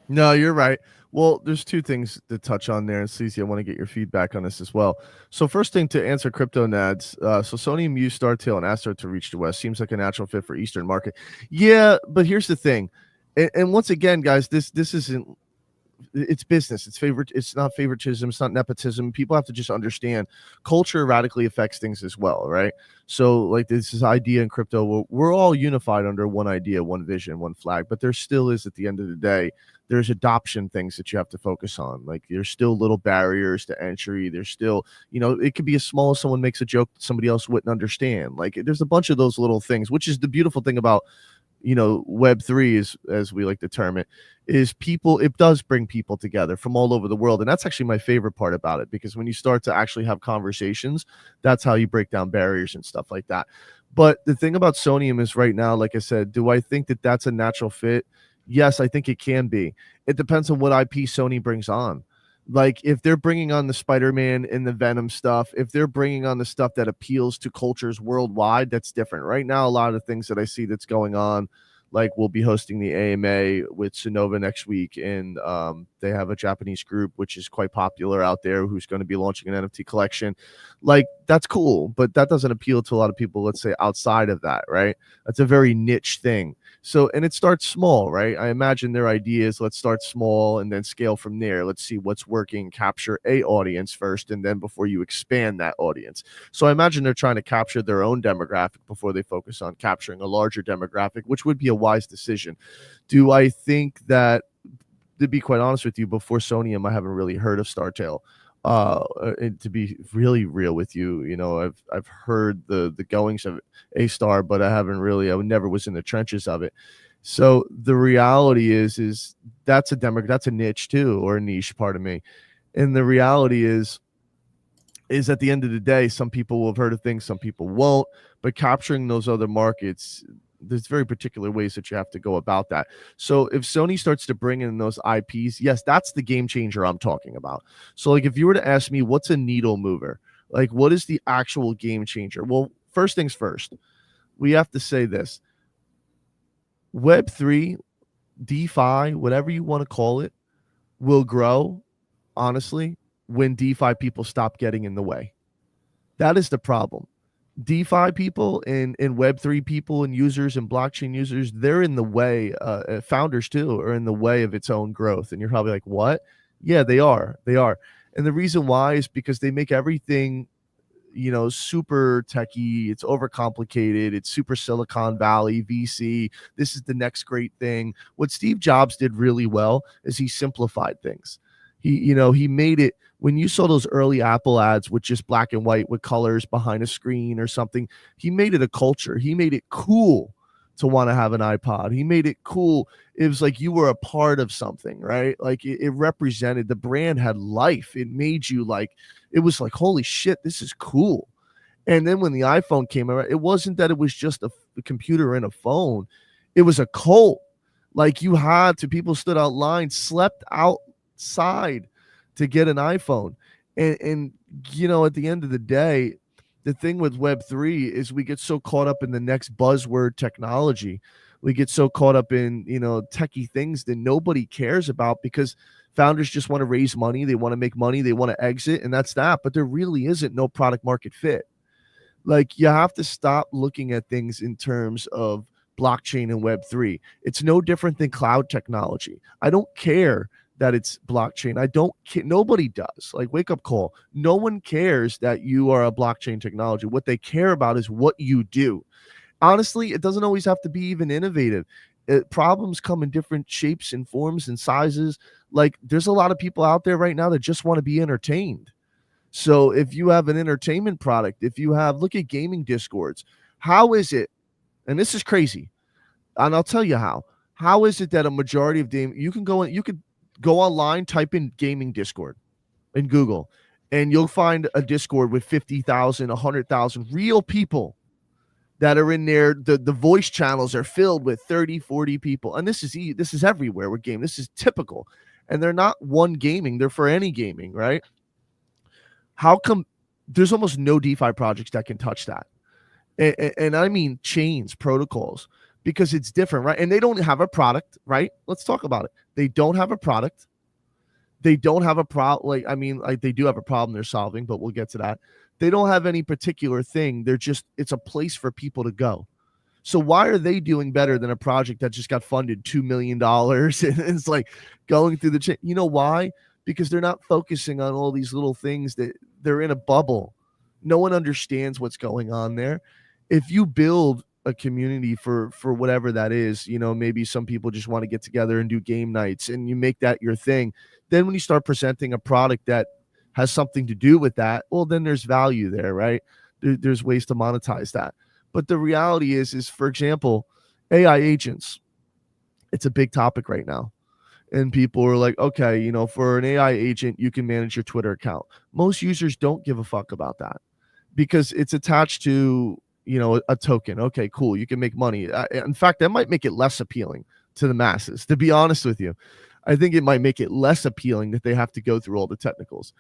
No, you're right. Well, there's two things to touch on there. And Sleazy, I want to get your feedback on this as well. So first thing to answer crypto nads. So Sony, Muse, Startail, and Astro to reach the West seems like a natural fit for Eastern market. Yeah, but here's the thing. And once again, guys, this isn't, it's business. It's not favoritism. It's not nepotism. People have to just understand culture radically affects things as well, right? So like this idea in crypto, we're all unified under one idea, one vision, one flag, but there still is, at the end of the day, there's adoption things that you have to focus on. Like there's still little barriers to entry. There's still, it could be as small as someone makes a joke that somebody else wouldn't understand. Like there's a bunch of those little things, which is the beautiful thing about Web3 is, as we like to term it, is it does bring people together from all over the world. And that's actually my favorite part about it, because when you start to actually have conversations, that's how you break down barriers and stuff like that. But the thing about Sonium is right now, like I said, do I think that that's a natural fit? Yes, I think it can be. It depends on what IP Sony brings on. Like if they're bringing on the Spider-Man and the Venom stuff, if they're bringing on the stuff that appeals to cultures worldwide, that's different. Right now, a lot of the things that I see that's going on, like we'll be hosting the AMA with Sonova next week, and They have a Japanese group which is quite popular out there who's going to be launching an NFT collection. Like, that's cool, but that doesn't appeal to a lot of people, let's say, outside of that, right? That's a very niche thing. So, and it starts small, right? I imagine their idea is, let's start small and then scale from there. Let's see what's working, capture a audience first, and then before you expand that audience. So I imagine they're trying to capture their own demographic before they focus on capturing a larger demographic, which would be a wise decision. Do I think that, to be quite honest with you, before Sonium, I haven't really heard of Startail. And to be really real with you, you know, I've heard the goings of A Star, but I never was in the trenches of it. So the reality is that's a niche too, or a niche, pardon me. And the reality is at the end of the day, some people will have heard of things, some people won't. But capturing those other markets, there's very particular ways that you have to go about that. So if Sony starts to bring in those IPs, yes, that's the game changer I'm talking about. So like, if you were to ask me what's a needle mover, like what is the actual game changer? Well, first things first, we have to say this. Web3, DeFi, whatever you want to call it, will grow, honestly, when DeFi people stop getting in the way. That is the problem. DeFi people and Web3 people and users and blockchain users, they're in the way. Founders too are in the way of its own growth. And you're probably like, what? Yeah, they are. And the reason why is because they make everything, you know, super techie. It's overcomplicated. It's super Silicon Valley VC. This is the next great thing. What Steve Jobs did really well is he simplified things. He made it. When you saw those early Apple ads with just black and white with colors behind a screen or something, he made it a culture. He made it cool to want to have an iPod. He made it cool. It was like you were a part of something, right? Like it represented, the brand had life. It made you like, it was like, holy shit, this is cool. And then when the iPhone came around, it wasn't that it was just a computer and a phone. It was a cult. Like people stood out lines, slept outside to get an iPhone. And you know, at the end of the day, the thing with Web3 is we get so caught up in the next buzzword technology. We get so caught up in, you know, techie things that nobody cares about, because founders just want to raise money. They want to make money. They want to exit, and that's that. But there really isn't no product market fit. Like, you have to stop looking at things in terms of blockchain and Web3. It's no different than cloud technology. I don't care that it's blockchain. I don't care. Nobody does. Like, wake up call. No one cares that you are a blockchain technology. What they care about is what you do. Honestly, it doesn't always have to be even innovative. Problems come in different shapes and forms and sizes. Like, there's a lot of people out there right now that just want to be entertained. So if you have an entertainment product, look at gaming discords. How is it, and this is crazy, and I'll tell you how is it that a majority of you could go online, type in gaming Discord in Google, and you'll find a Discord with 50,000, 100,000 real people that are in there. The voice channels are filled with 30, 40 people. And this is everywhere with gaming. This is typical. And they're not one gaming. They're for any gaming, right? How come there's almost no DeFi projects that can touch that? And I mean chains, protocols, because it's different, right? And they don't have a product, right? Let's talk about it. They don't have a product. They don't have a problem. They do have a problem they're solving, but we'll get to that. They don't have any particular thing. It's a place for people to go. So why are they doing better than a project that just got funded $2 million and it's like going through the chain? You know why? Because they're not focusing on all these little things, that they're in a bubble. No one understands what's going on there. If you build a community for whatever that is, you know, maybe some people just want to get together and do game nights, and you make that your thing. Then when you start presenting a product that has something to do with that, well, then there's value there, right? There's ways to monetize that. But the reality is, for example, AI agents. It's a big topic right now. And people are like, okay, you know, for an AI agent, you can manage your Twitter account. Most users don't give a fuck about that because it's attached to, you know, a token. Okay, cool. You can make money. In fact, that might make it less appealing to the masses, to be honest with you. I think it might make it less appealing that they have to go through all the technicals.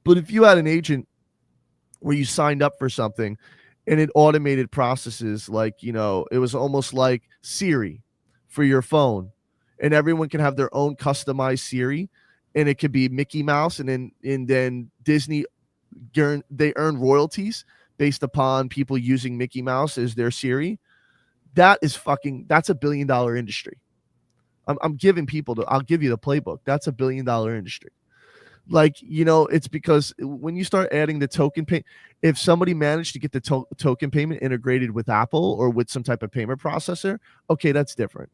But if you had an agent where you signed up for something and it automated processes, like, you know, it was almost like Siri for your phone, and everyone can have their own customized Siri, and it could be Mickey Mouse, and then Disney they earn royalties based upon people using Mickey Mouse as their Siri. That's a $1 billion industry. I'm giving people I'll give you the playbook. That's a $1 billion industry. Like, it's because when you start adding the token pay, if somebody managed to get the token payment integrated with Apple or with some type of payment processor, okay, that's different.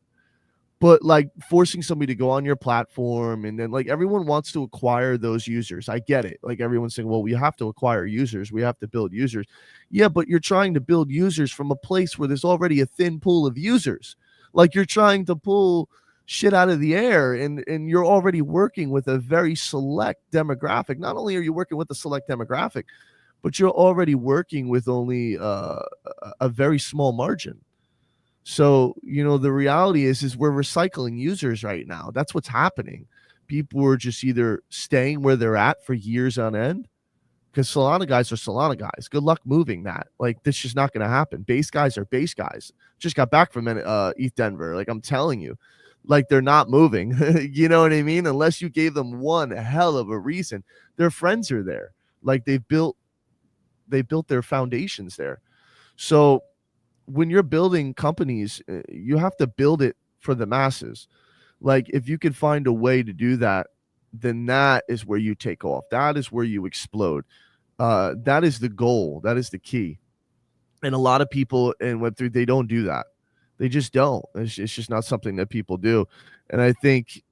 But like forcing somebody to go on your platform, and then like everyone wants to acquire those users. I get it. Like everyone's saying, well, we have to acquire users. We have to build users. Yeah, but you're trying to build users from a place where there's already a thin pool of users. Like you're trying to pull shit out of the air, and you're already working with a very select demographic. Not only are you working with a select demographic, but you're already working with only a very small margin. So, the reality is we're recycling users right now. That's what's happening. People are just either staying where they're at for years on end, because Solana guys are Solana guys. Good luck moving that. Like, this is not going to happen. Base guys are base guys. Just got back from ETH Denver. Like, I'm telling you, like, they're not moving. You know what I mean? Unless you gave them one hell of a reason. Their friends are there. Like, they built their foundations there. So when you're building companies, you have to build it for the masses. Like, if you could find a way to do that, then that is where you take off. That is where you explode. That is the goal. That is the key. And a lot of people in Web3, they don't do that. They just don't. It's just not something that people do. And I think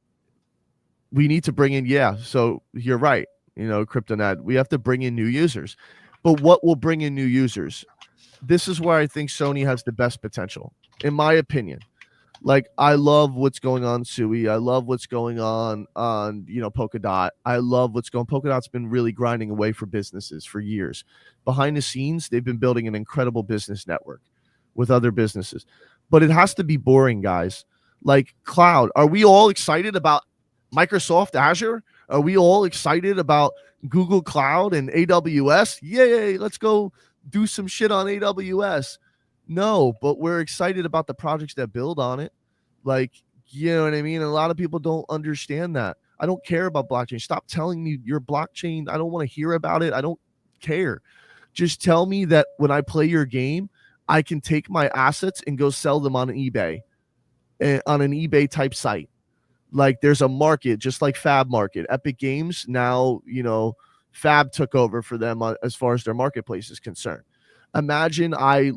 we need to bring in, so you're right, CryptoNet, we have to bring in new users. But what will bring in new users? This is where I think Sony has the best potential, in my opinion. Like, I love what's going on Sui. I love what's going on Polkadot. I love what's going. Polkadot's been really grinding away for businesses for years. Behind the scenes, they've been building an incredible business network with other businesses. But it has to be boring, guys. Like, cloud. Are we all excited about Microsoft Azure? Are we all excited about Google Cloud and AWS? Yay, let's go do some shit on AWS. No, but we're excited about the projects that build on it. Like, you know what I mean? A lot of people don't understand that. I don't care about blockchain. Stop telling me your blockchain. I don't want to hear about it. I don't care. Just tell me that when I play your game, I can take my assets and go sell them on eBay, on an eBay type site. Like, there's a market, just like Fab Market. Epic Games now, Fab took over for them as far as their marketplace is concerned. Imagine I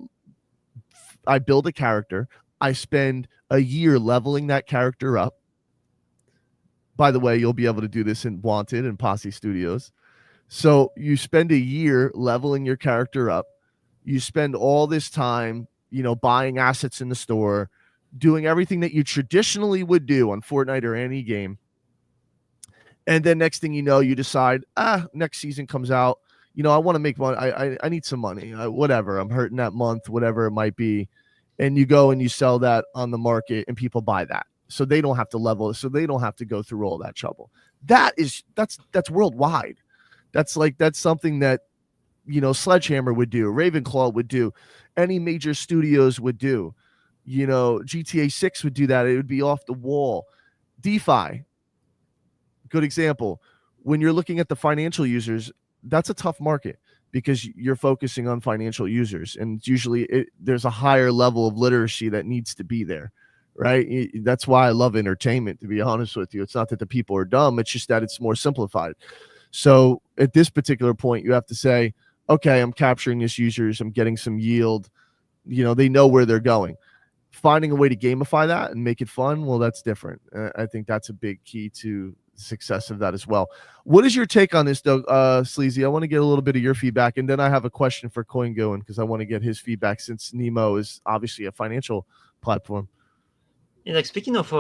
build a character. I spend a year leveling that character up. By the way, you'll be able to do this in Wanted and Posse Studios. So you spend a year leveling your character up. You spend all this time, buying assets in the store, doing everything that you traditionally would do on Fortnite or any game. And then next thing you know, you decide, next season comes out. I want to make money. I need some money. Whatever. I'm hurting that month, whatever it might be. And you go and you sell that on the market, and people buy that. So they don't have to level. So they don't have to go through all that trouble. That's worldwide. That's something that, Sledgehammer would do, Ravenclaw would do, any major studios would do. GTA 6 would do that. It would be off the wall. DeFi, good example. When you're looking at the financial users, that's a tough market because you're focusing on financial users, and usually there's a higher level of literacy that needs to be there, right? That's why I love entertainment, to be honest with you. It's not that the people are dumb, it's just that it's more simplified. So at this particular point, you have to say, okay, I'm capturing these users, I'm getting some yield. They know where they're going. Finding a way to gamify that and make it fun, well, that's different. I think that's a big key to success of that as well. What is your take on this, though, Sleazy? I want to get a little bit of your feedback, and then I have a question for CoinGoin because I want to get his feedback since Neemo is obviously a financial platform. Yeah, like speaking of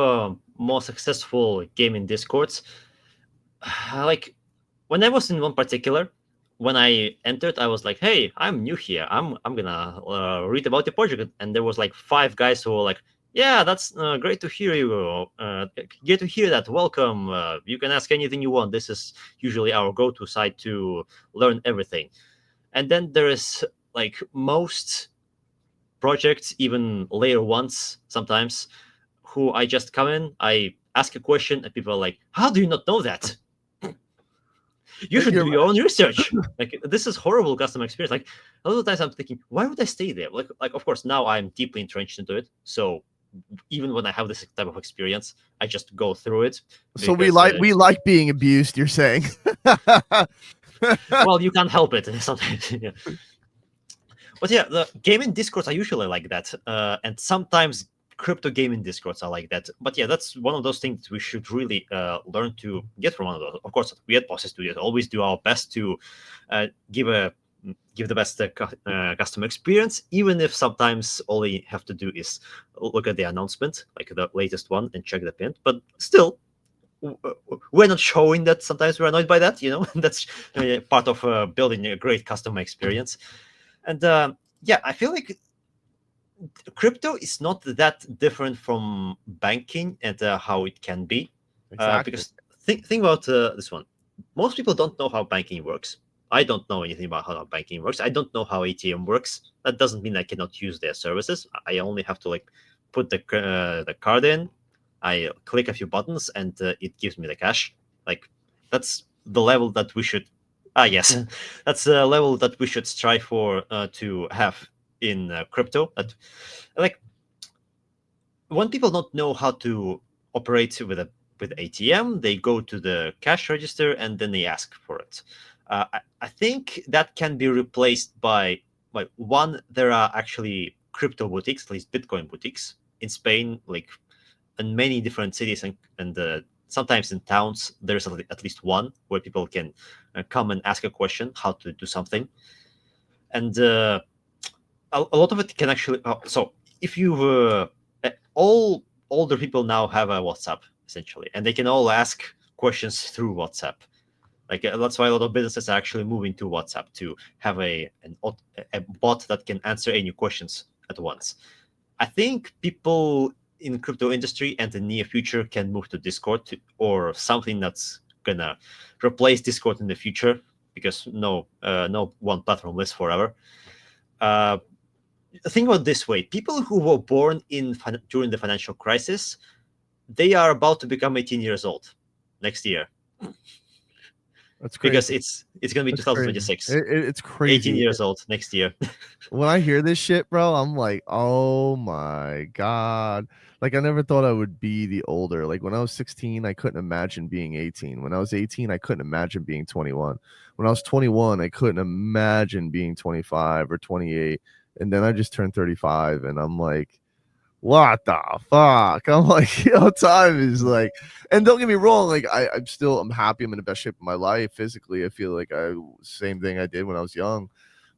more successful gaming discords, like when I was in one particular, when I entered, I was like, "Hey, I'm new here. I'm gonna read about the project." And there was like 5 guys who were like, "Yeah, that's great to hear you. Get to hear that. Welcome. You can ask anything you want. This is usually our go-to site to learn everything." And then there is like most projects, even layer ones sometimes, who I just come in, I ask a question, and people are like, "How do you not know that? You should do You're your own research. Like, this is horrible customer experience. Like, a lot of times I'm thinking, why would I stay there? Like of course now I'm deeply entrenched into it. So even when I have this type of experience, I just go through it. So we Because, like being abused, you're saying. well, you can't help it sometimes. Yeah. But yeah, the gaming discords are usually like that, and sometimes crypto gaming discords are like that. But yeah, that's one of those things we should really learn to get from one of those. Of course, we at Posse Studios always do our best to give the best customer experience, even if sometimes all we have to do is look at the announcement, like the latest one, and check the pin. But still, we're not showing that sometimes we're annoyed by that. That's part of building a great customer experience. And yeah, I feel like crypto is not that different from banking and how it can be. Exactly. Because think about this one. Most people don't know how banking works. I don't know anything about how banking works. I don't know how ATM works. That doesn't mean I cannot use their services. I only have to put the card in. I click a few buttons and it gives me the cash. Like, that's the level that we should. Yes, that's the level that we should strive for to have in crypto. That, like, when people don't know how to operate with ATM, they go to the cash register and then they ask for it. I think that can be replaced by one. There are actually crypto boutiques, at least Bitcoin boutiques in Spain, like in many different cities and sometimes in towns. There's at least one where people can come and ask a question, how to do something, and a lot of it can actually. So if you all older people now have a WhatsApp essentially, and they can all ask questions through WhatsApp. Like, that's why a lot of businesses are actually moving to WhatsApp to have a bot that can answer any questions at once. I think people in crypto industry and the near future can move to Discord or something that's gonna replace Discord in the future, because no one platform lives forever. Think about it this way: people who were born during the financial crisis, they are about to become 18 years old next year. That's crazy. Because it's gonna be That's 2026. It's crazy. 18 years old next year. When I hear this shit, bro, I'm like, oh my God. Like, I never thought I would be the older. Like, when I was 16, I couldn't imagine being 18. When I was 18, I couldn't imagine being 21. When I was 21, I couldn't imagine being 25 or 28. And then I just turned 35, and I'm like, what the fuck? I'm like, time is like, and don't get me wrong, like, I'm happy. I'm in the best shape of my life physically. I feel like same thing I did when I was young,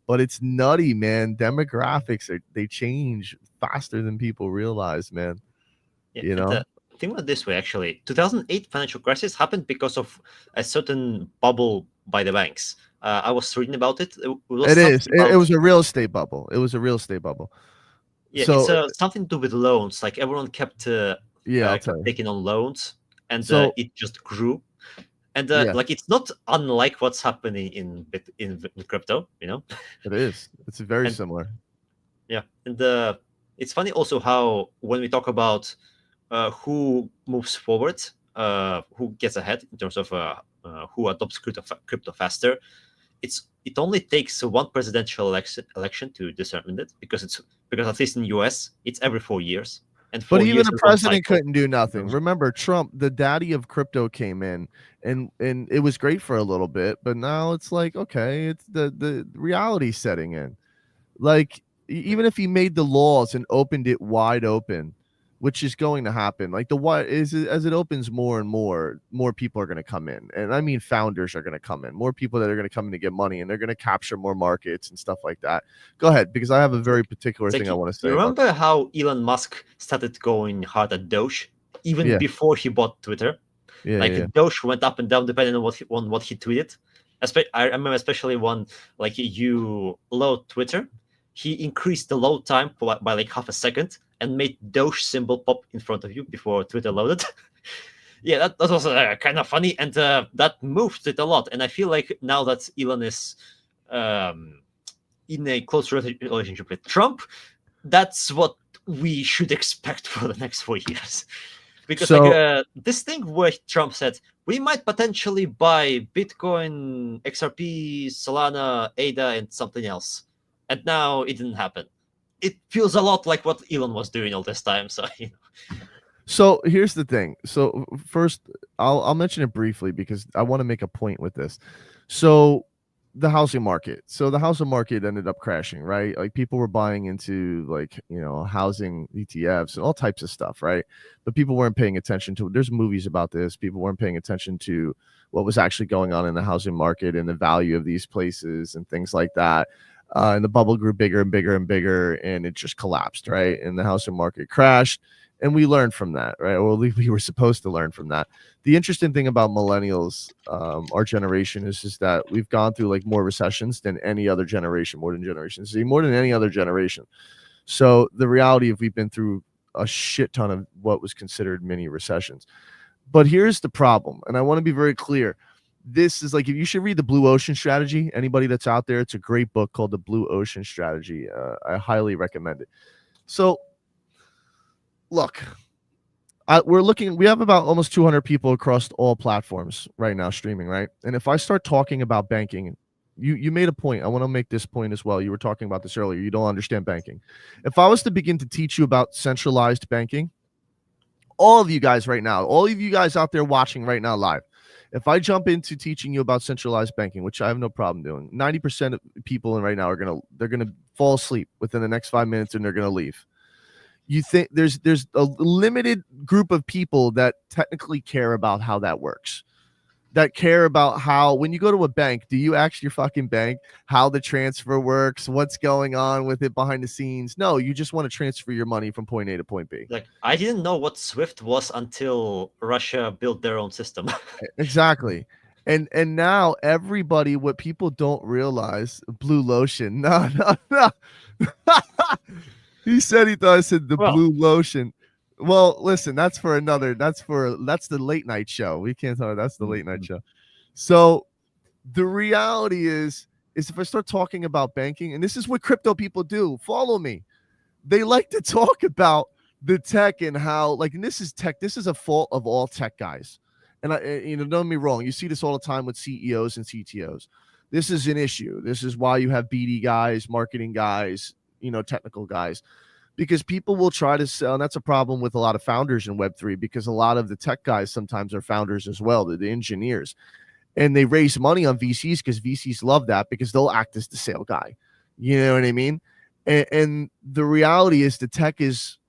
but it's nutty, man. Demographics they change faster than people realize, man. Yeah, think about it this way, actually. 2008 financial crisis happened because of a certain bubble by the banks. I was reading about it. It was a real estate bubble. It was a real estate bubble. Yeah, so it's something to do with loans. Like, everyone kept taking on loans, and it just grew. And like, it's not unlike what's happening in crypto. It is. It's very similar. Yeah, and it's funny also how when we talk about who moves forward, who gets ahead in terms of who adopts crypto faster, it only takes one presidential election to determine it, because at least in the US it's every 4 years. But even the president couldn't do nothing. Remember, Trump, the daddy of crypto, came in, and it was great for a little bit, but now it's like, okay, it's the reality setting in. Like, even if he made the laws and opened it wide open, which is going to happen, like as it opens more and more people are going to come in, and I mean founders are going to come in, more people that are going to come in to get money, and they're going to capture more markets and stuff like that. Go ahead, because I have a very particular thing I want to say. You remember how Elon Musk started going hard at Doge even before he bought Twitter? Doge went up and down depending on what he tweeted. I remember especially when, like, you load Twitter, he increased the load time by like half a second and made Doge symbol pop in front of you before Twitter loaded. Yeah, that was kind of funny, and that moved it a lot. And I feel like now that Elon is in a close relationship with Trump, that's what we should expect for the next 4 years. Because this thing where Trump said we might potentially buy Bitcoin, XRP, Solana, ADA, and something else. And now it didn't happen. It feels a lot like what Elon was doing all this time. So, So here's the thing. So first, I'll mention it briefly because I want to make a point with this. So the housing market. So the housing market ended up crashing, right? Like people were buying into like, housing ETFs and all types of stuff, right? But people weren't paying attention to it. There's movies about this. People weren't paying attention to what was actually going on in the housing market and the value of these places and things like that. And the bubble grew bigger and bigger and bigger, and it just collapsed, right? And the housing market crashed. And we learned from that, right? Or at least we were supposed to learn from that. The interesting thing about millennials, our generation, is that we've gone through like more recessions than any other generation, more than any other generation. So the reality of we've been through a shit ton of what was considered mini recessions. But here's the problem, and I want to be very clear. This is like, if you should read the Blue Ocean Strategy, anybody that's out there, it's a great book called the Blue Ocean Strategy. I highly recommend it. So look, we have about almost 200 people across all platforms right now streaming, right? And if I start talking about banking, you made a point. I want to make this point as well. You were talking about this earlier. You don't understand banking. If I was to begin to teach you about centralized banking, all of you guys right now, all of you guys out there watching right now live, if I jump into teaching you about centralized banking, which I have no problem doing, 90% of people right now they're gonna fall asleep within the next 5 minutes and they're gonna leave. You think there's a limited group of people that technically care about how that works, that care about how, when you go to a bank, do you ask your fucking bank how the transfer works, what's going on with it behind the scenes? No, you just want to transfer your money from point A to point B. like, I didn't know what SWIFT was until Russia built their own system. Exactly. And now everybody, what people don't realize, Blue Lotion. No. He said he thought I said the Blue Lotion. Well, listen, that's the late night show. We can't talk. That's the late night show. So the reality is if I start talking about banking, and this is what crypto people do, follow me. They like to talk about the tech and how, like, and this is tech. This is a fault of all tech guys. And don't get me wrong. You see this all the time with CEOs and CTOs. This is an issue. This is why you have BD guys, marketing guys, technical guys, because people will try to sell. And that's a problem with a lot of founders in Web3, because a lot of the tech guys sometimes are founders as well. They're the engineers, and they raise money on VCs because VCs love that, because they'll act as the sale guy. You know what I mean? And the reality is the tech is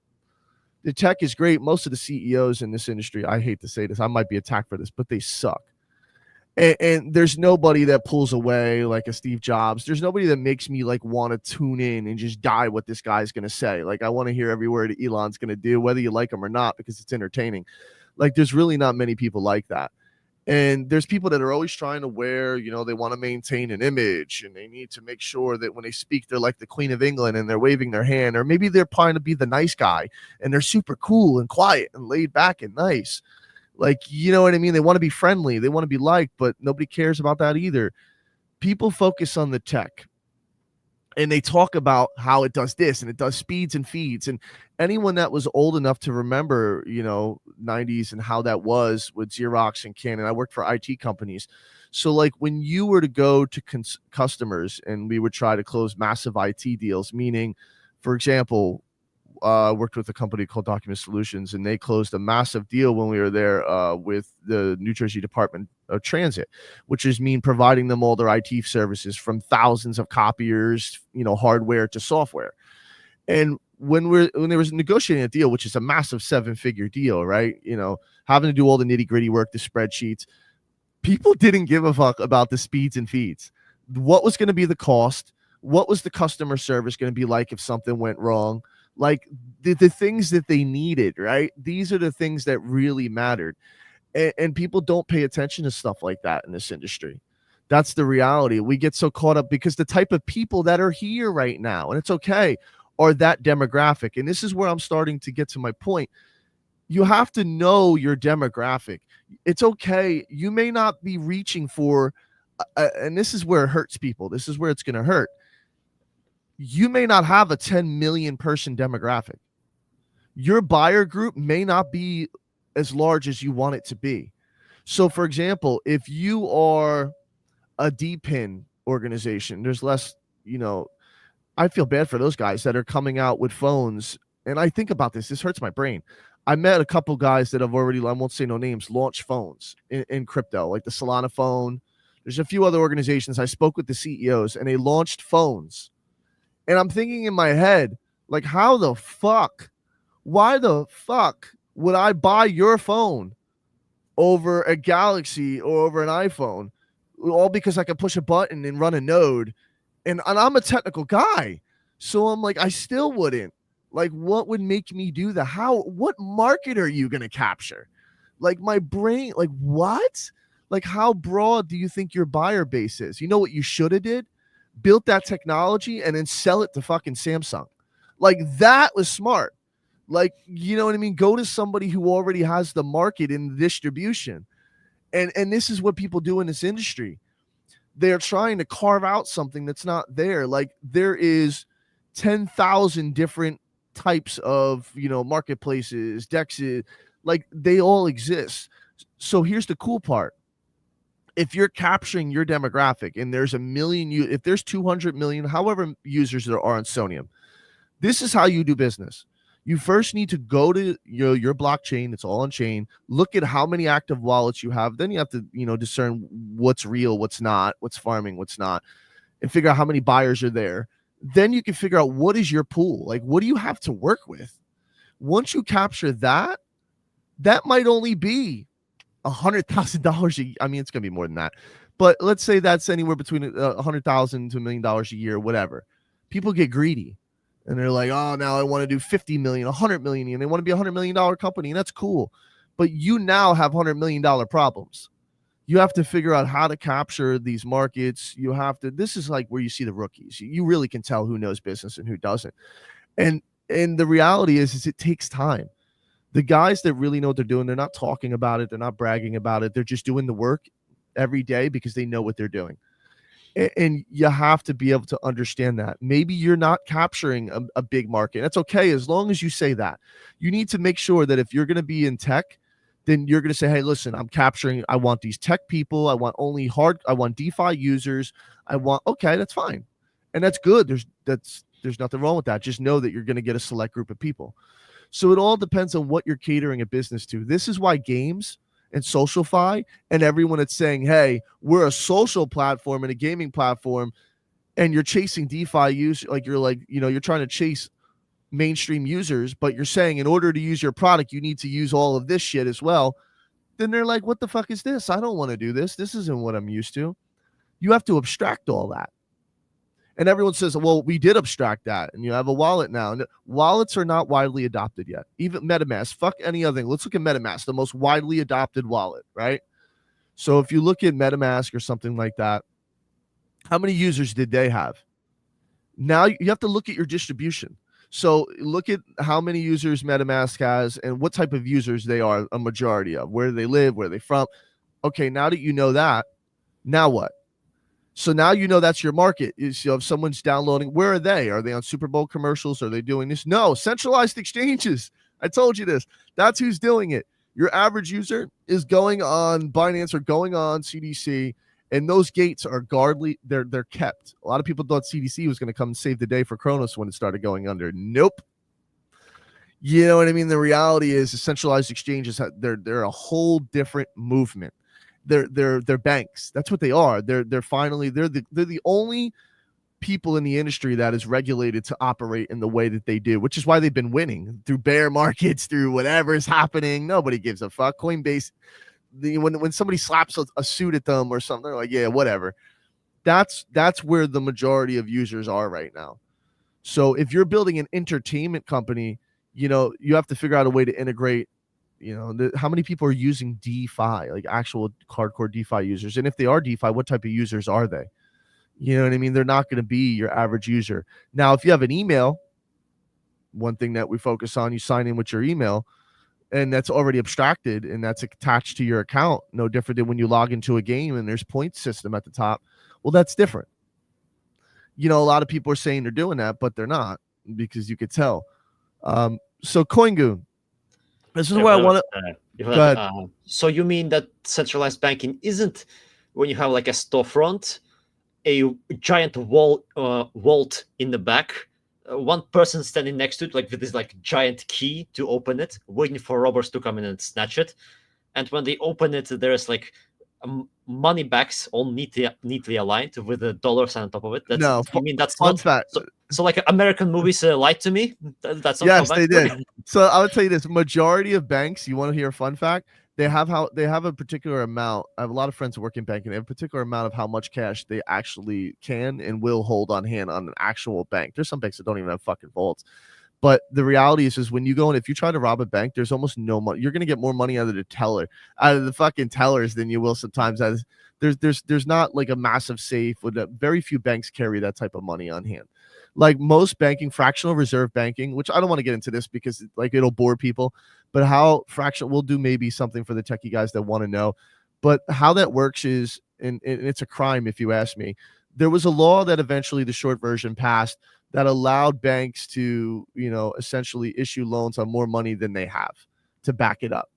great. Most of the CEOs in this industry, I hate to say this, I might be attacked for this, but they suck. And there's nobody that pulls away like a Steve Jobs. There's nobody that makes me like want to tune in and just die what this guy's going to say. Like, I want to hear every word Elon's going to do, whether you like him or not, because it's entertaining. Like, there's really not many people like that. And there's people that are always trying to wear, they want to maintain an image, and they need to make sure that when they speak, they're like the Queen of England and they're waving their hand, or maybe they're trying to be the nice guy and they're super cool and quiet and laid back and nice. Like, you know what I mean? They want to be friendly. They want to be liked, but nobody cares about that either. People focus on the tech, and they talk about how it does this and it does speeds and feeds. And anyone that was old enough to remember, 90s and how that was with Xerox and Canon, I worked for IT companies. So like, when you were to go to customers and we would try to close massive IT deals, meaning, for example, worked with a company called Document Solutions, and they closed a massive deal when we were there with the New Jersey Department of Transit, which is providing them all their IT services, from thousands of copiers, hardware to software. And when there was negotiating a deal, which is a massive 7-figure deal, right? Having to do all the nitty gritty work, the spreadsheets, people didn't give a fuck about the speeds and feeds. What was going to be the cost? What was the customer service going to be like if something went wrong? Like, the things that they needed, right? These are the things that really mattered. And people don't pay attention to stuff like that in this industry. That's the reality. We get so caught up because the type of people that are here right now, and it's okay, are that demographic. And this is where I'm starting to get to my point. You have to know your demographic. It's okay. You may not be reaching for, and this is where it hurts people. This is where it's going to hurt. You may not have a 10 million person demographic. Your buyer group may not be as large as you want it to be. So, for example, if you are a DPIN organization, there's less, I feel bad for those guys that are coming out with phones. And I think about this. This hurts my brain. I met a couple guys that have already, I won't say no names, launched phones in crypto, like the Solana phone. There's a few other organizations. I spoke with the CEOs and they launched phones. And I'm thinking in my head, like, how the fuck, why the fuck would I buy your phone over a Galaxy or over an iPhone? All because I can push a button and run a node. And I'm a technical guy. So I'm like, I still wouldn't. Like, what would make me do that? What market are you going to capture? Like, my brain, like, what? Like, how broad do you think your buyer base is? You know what you should have did? Built that technology and then sell it to fucking Samsung. Like, that was smart. Like, you know what I mean? Go to somebody who already has the market and the distribution. And this is what people do in this industry. They're trying to carve out something that's not there. Like, there is 10,000 different types of, marketplaces, dexes, like they all exist. So here's the cool part. If you're capturing your demographic and there's a million, if there's 200 million, however users there are on Sonium, this is how you do business. You first need to go to your blockchain. It's all on chain. Look at how many active wallets you have. Then you have to, discern what's real, what's not, what's farming, what's not, and figure out how many buyers are there. Then you can figure out what is your pool. Like, what do you have to work with? Once you capture that, that might only be $100,000. I mean, it's going to be more than that. But let's say that's anywhere between $100,000 to $1 million a year, whatever. People get greedy. And they're like, oh, now I want to do 50 million, 100 million, and they want to be $100 million company, and that's cool. But you now have $100 million problems. You have to figure out how to capture these markets. You have to, this is like where you see the rookies. You really can tell who knows business and who doesn't. And the reality is it takes time. The guys that really know what they're doing, they're not talking about it. They're not bragging about it. They're just doing the work every day because they know what they're doing. And you have to be able to understand that. Maybe you're not capturing a big market. That's okay as long as you say that. You need to make sure that if you're going to be in tech, then you're going to say, hey, listen, I want these tech people. I want DeFi users. Okay, that's fine. And that's good. There's nothing wrong with that. Just know that you're going to get a select group of people. So it all depends on what you're catering a business to. This is why games and SocialFi and everyone that's saying, hey, we're a social platform and a gaming platform, and you're chasing DeFi use, you're trying to chase mainstream users, but you're saying in order to use your product, you need to use all of this shit as well. Then they're like, what the fuck is this? I don't want to do this. This isn't what I'm used to. You have to abstract all that. And everyone says, well, we did abstract that, and you have a wallet now. And wallets are not widely adopted yet. Even MetaMask, fuck any other thing. Let's look at MetaMask, the most widely adopted wallet, right? So if you look at MetaMask or something like that, how many users did they have? Now you have to look at your distribution. So look at how many users MetaMask has and what type of users they are a majority of. Where do they live? Where are they from? Okay, now that you know that, now what? So now you know that's your market. Is if someone's downloading, where are they? Are they on Super Bowl commercials? Are they doing this? No, centralized exchanges. I told you this. That's who's doing it. Your average user is going on Binance or going on CDC, and those gates are they're kept. A lot of people thought CDC was going to come and save the day for Kronos when it started going under. Nope. You know what I mean? The reality is the centralized exchanges, they're a whole different movement. They're banks. That's what they are. They're the only people in the industry that is regulated to operate in the way that they do, which is why they've been winning through bear markets, through whatever is happening. Nobody gives a fuck. Coinbase, when somebody slaps a suit at them or something, they're like, yeah, whatever. That's where the majority of users are right now. So if you're building an entertainment company, you have to figure out a way to integrate. How many people are using DeFi, like actual hardcore DeFi users? And if they are DeFi, what type of users are they? You know what I mean? They're not going to be your average user. Now, if you have an email, one thing that we focus on, you sign in with your email, and that's already abstracted, and that's attached to your account, no different than when you log into a game and there's points system at the top. Well, that's different. A lot of people are saying they're doing that, but they're not, because you could tell. So CoinGoon. This is what I want to. Go ahead. So you mean that centralized banking isn't when you have like a storefront, a giant vault in the back, one person standing next to it, like with this like giant key to open it, waiting for robbers to come in and snatch it. And when they open it, there's like money bags all neatly aligned with the dollar sign on top of it. That's No, you mean that's fun not fact. so like American movies lied to me. That's not how Yes, they banks work. did. So I would tell you this: majority of banks. You want to hear a fun fact? They have a particular amount. I have a lot of friends who work in banking. They have a particular amount of how much cash they actually can and will hold on hand on an actual bank. There's some banks that don't even have fucking vaults. But the reality is when you go and if you try to rob a bank, there's almost no money. You're gonna get more money out of the teller, out of the fucking tellers than you will sometimes. As there's not like a massive safe. With very few banks carry that type of money on hand. Like most banking, fractional reserve banking, which I don't want to get into this because like it'll bore people. But how fractional, we'll do maybe something for the techie guys that want to know. But how that works is, and it's a crime if you ask me. There was a law that eventually the short version passed that allowed banks to, essentially issue loans on more money than they have to back it up.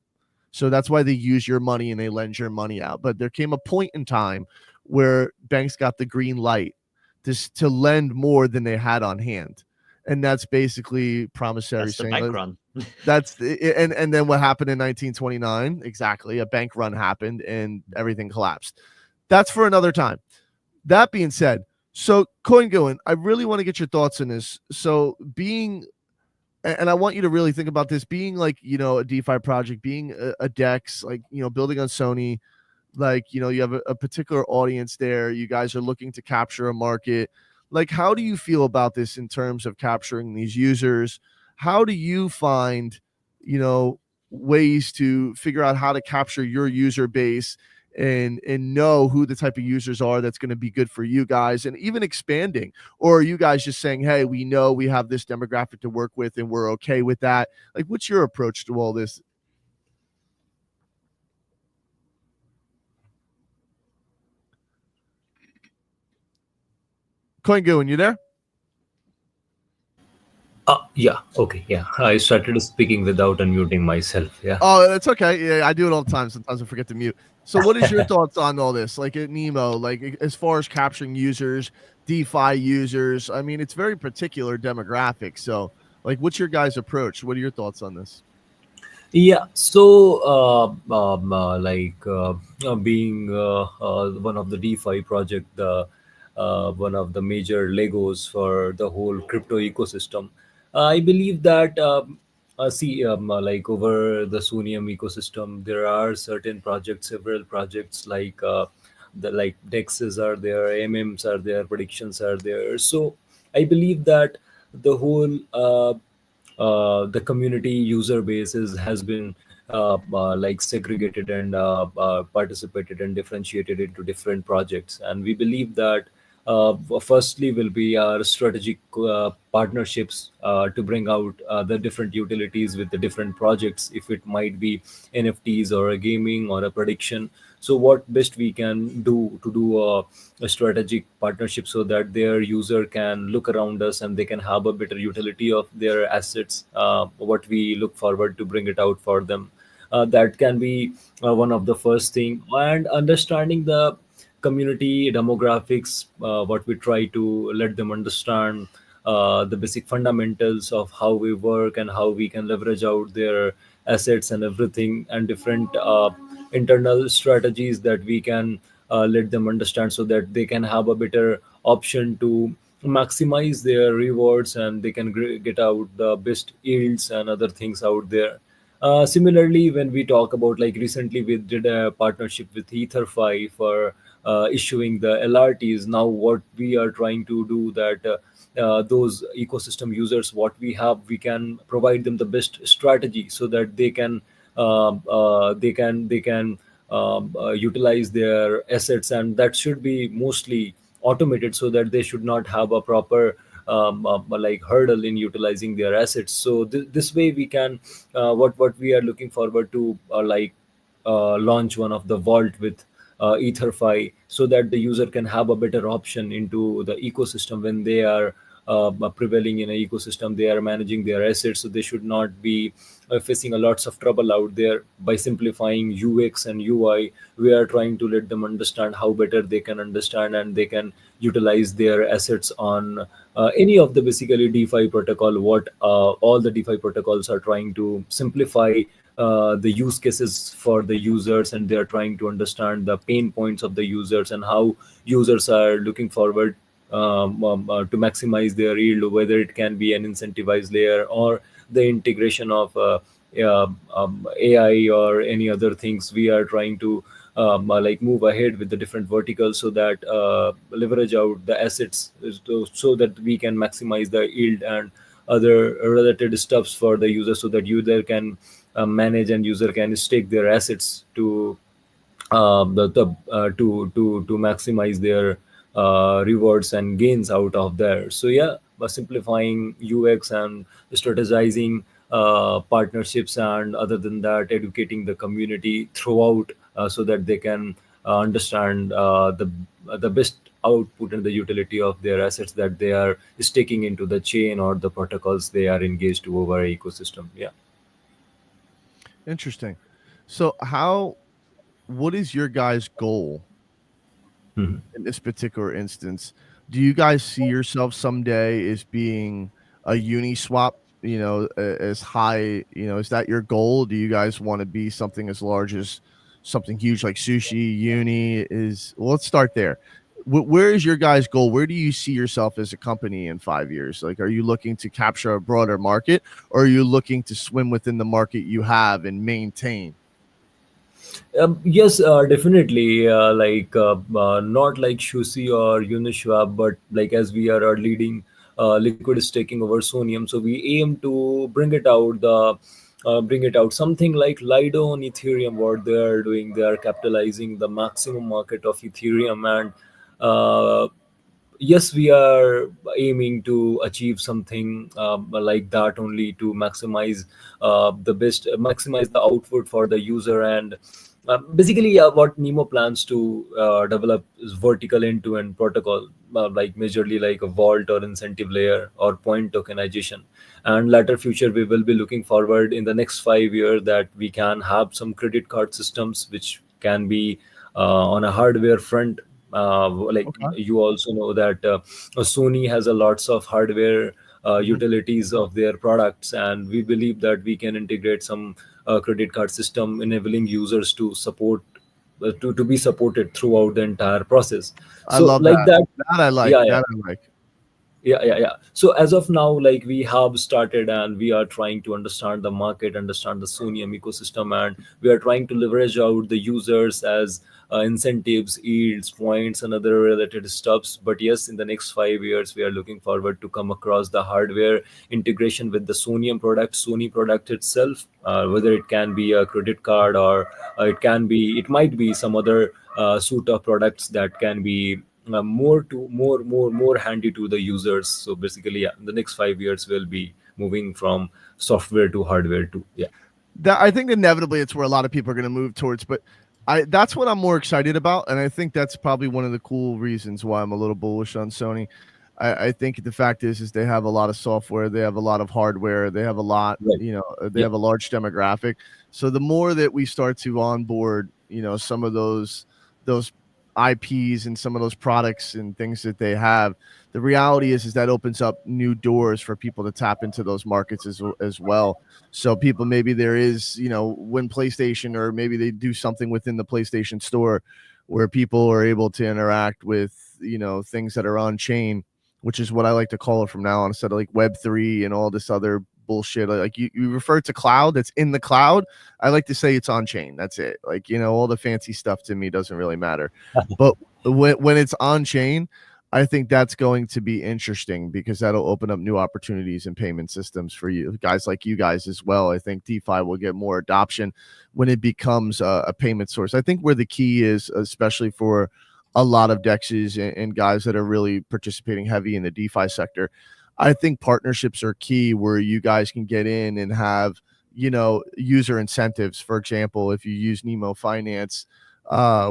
So that's why they use your money and they lend your money out. But there came a point in time where banks got the green light to lend more than they had on hand. And that's basically promissory That's the saying bank run. that's and then what happened in 1929? Exactly. A bank run happened and everything collapsed. That's for another time. That being said, so CoinGoin, I really want to get your thoughts on this. So being, and I want you to really think about this, being like, a DeFi project, being a DEX, like, building on Sony, like, you have a particular audience there. You guys are looking to capture a market. Like, how do you feel about this in terms of capturing these users? How do you find, ways to figure out how to capture your user base and know who the type of users are that's going to be good for you guys, and even expanding? Or are you guys just saying, hey, we know we have this demographic to work with and we're okay with that? Like, what's your approach to all this? CoinGoin, you there? Yeah. Okay. Yeah. I started speaking without unmuting myself. Yeah. Oh, that's okay. Yeah, I do it all the time. Sometimes I forget to mute. So, what is your thoughts on all this? Like at Neemo, like as far as capturing users, DeFi users. I mean, it's very particular demographic. So, like, what's your guys' approach? What are your thoughts on this? Yeah. So, being one of the DeFi project, one of the major Legos for the whole crypto ecosystem, I believe that like over the Sonium ecosystem, there are certain projects, several projects like the like dexes are there, MMs are there, predictions are there. So I believe that the whole the community user bases has been like segregated and participated and differentiated into different projects, and we believe that firstly will be our strategic partnerships to bring out the different utilities with the different projects, if it might be NFTs or a gaming or a prediction. So what best we can do to do a strategic partnership so that their user can look around us and they can have a better utility of their assets, what we look forward to bring it out for them. That can be one of the first thing, and understanding the community demographics, what we try to let them understand the basic fundamentals of how we work and how we can leverage out their assets and everything, and different internal strategies that we can let them understand so that they can have a better option to maximize their rewards and they can get out the best yields and other things out there. Similarly, when we talk about, like, recently we did a partnership with EtherFi for issuing the LRTs. Now, what we are trying to do that those ecosystem users, what we have, we can provide them the best strategy so that they can utilize their assets, and that should be mostly automated so that they should not have a proper like hurdle in utilizing their assets. So this way we can what we are looking forward to, launch one of the vault with EtherFi, so that the user can have a better option into the ecosystem when they are prevailing in an ecosystem. They are managing their assets, so they should not be facing a lots of trouble out there. By simplifying UX and UI, we are trying to let them understand how better they can understand and they can utilize their assets on any of the basically DeFi protocol. What all the DeFi protocols are trying to simplify the use cases for the users, and they are trying to understand the pain points of the users and how users are looking forward to maximize their yield, whether it can be an incentivized layer or the integration of AI or any other things. We are trying to like move ahead with the different verticals so that leverage out the assets so that we can maximize the yield and other related stuffs for the user, so that user can manage and user can stake their assets to to maximize their rewards and gains out of there. So yeah, by simplifying UX and strategizing partnerships, and other than that, educating the community throughout so that they can understand the best output and the utility of their assets that they are staking into the chain or the protocols they are engaged to over ecosystem. Yeah. Interesting. So what is your guys' goal Mhm. in this particular instance? Do you guys see yourself someday as being a Uniswap, as high, is that your goal? Do you guys want to be something as large as something huge like Sushi, Uni is? Well, let's start there. Where is your guys' goal? Where do you see yourself as a company in 5 years? Like, are you looking to capture a broader market, or are you looking to swim within the market you have and maintain? Yes, definitely. Not like Shusi or Uniswap, but like as we are a leading liquid staking over Sonium, so we aim to bring it out something like Lido on Ethereum. What they are doing, they are capitalizing the maximum market of Ethereum, and uh, yes, we are aiming to achieve something like that only, to maximize the output for the user. And basically, what Nemo plans to develop is vertical end-to-end protocol, like majorly like a vault or incentive layer or point tokenization. And later future, we will be looking forward in the next 5 years that we can have some credit card systems which can be on a hardware front. Like Okay. you also know that Sony has a lots of hardware Mhm. utilities of their products, and we believe that we can integrate some credit card system enabling users to support to be supported throughout the entire process. I So love like that. that. That I like. Yeah, yeah. That I like. Yeah. So as of now, like we have started and we are trying to understand the market, understand the Sonium ecosystem, and we are trying to leverage out the users as incentives, yields, points, and other related stuffs. But yes, in the next 5 years, we are looking forward to come across the hardware integration with the Sonium product, Sony product itself, whether it can be a credit card or it might be some other suite of products that can be more handy to the users. So basically, yeah, in the next 5 years we'll be moving from software to hardware too. Yeah. That I think inevitably it's where a lot of people are going to move towards, but that's what I'm more excited about, and I think that's probably one of the cool reasons why I'm a little bullish on Sony. I think the fact is they have a lot of software, they have a lot of hardware, they have a lot, Right. they Yeah. have a large demographic. So the more that we start to onboard, some of those IPs and some of those products and things that they have, the reality is that opens up new doors for people to tap into those markets as well. So people, maybe there is, when PlayStation, or maybe they do something within the PlayStation store where people are able to interact with, things that are on chain, which is what I like to call it from now on, instead of like Web3 and all this other bullshit. Like you refer to cloud, that's in the cloud. I like to say it's on chain. That's it. Like, all the fancy stuff to me doesn't really matter. But when it's on chain, I think that's going to be interesting because that'll open up new opportunities and payment systems for you guys like you guys as well. I think DeFi will get more adoption when it becomes a payment source. I think where the key is, especially for a lot of dexes and guys that are really participating heavy in the DeFi sector, I think partnerships are key where you guys can get in and have, user incentives. For example, if you use Neemo Finance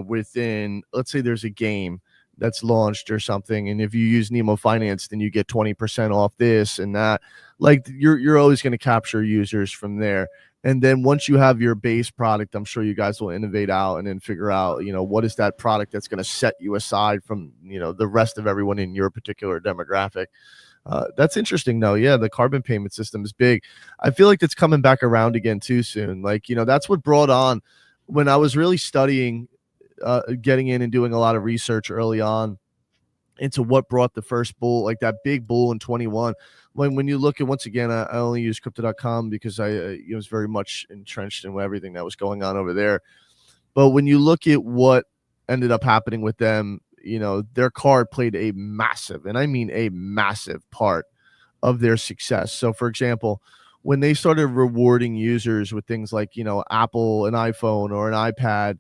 within, let's say there's a game that's launched or something, and if you use Neemo Finance, then you get 20% off this and that. Like you're always going to capture users from there. And then once you have your base product, I'm sure you guys will innovate out and then figure out, what is that product that's going to set you aside from, the rest of everyone in your particular demographic. That's interesting though. Yeah, the carbon payment system is big. I feel like it's coming back around again too soon. Like, that's what brought on when I was really studying, getting in and doing a lot of research early on into what brought the first bull, like that big bull in 21. When you look at, once again, I only use crypto.com because I was very much entrenched in everything that was going on over there. But when you look at what ended up happening with them, their card played a massive, and I mean a massive part of their success. So for example, when they started rewarding users with things like, Apple, an iPhone or an iPad,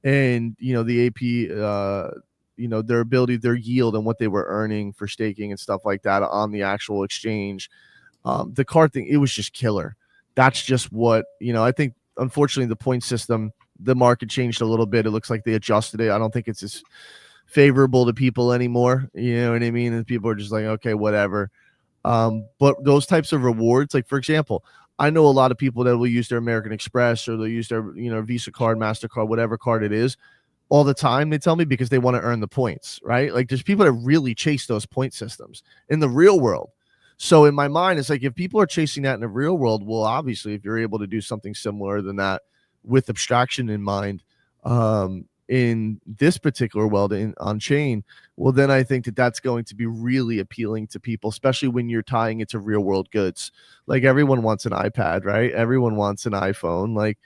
and, the AP, their ability, their yield and what they were earning for staking and stuff like that on the actual exchange, the card thing, it was just killer. That's just what, I think, unfortunately, the point system, the market changed a little bit. It looks like they adjusted it. I don't think it's as favorable to people anymore. You know what I mean? And people are just like, okay, whatever. But those types of rewards, like for example, I know a lot of people that will use their American Express or they'll use their, Visa card, MasterCard, whatever card it is, all the time. They tell me because they want to earn the points, right? Like there's people that really chase those point systems in the real world. So in my mind, it's like if people are chasing that in the real world, well, obviously, if you're able to do something similar than that with abstraction in mind, in this particular world on chain, well, then I think that that's going to be really appealing to people, especially when you're tying it to real world goods. Like everyone wants an iPad, right? Everyone wants an iPhone. Like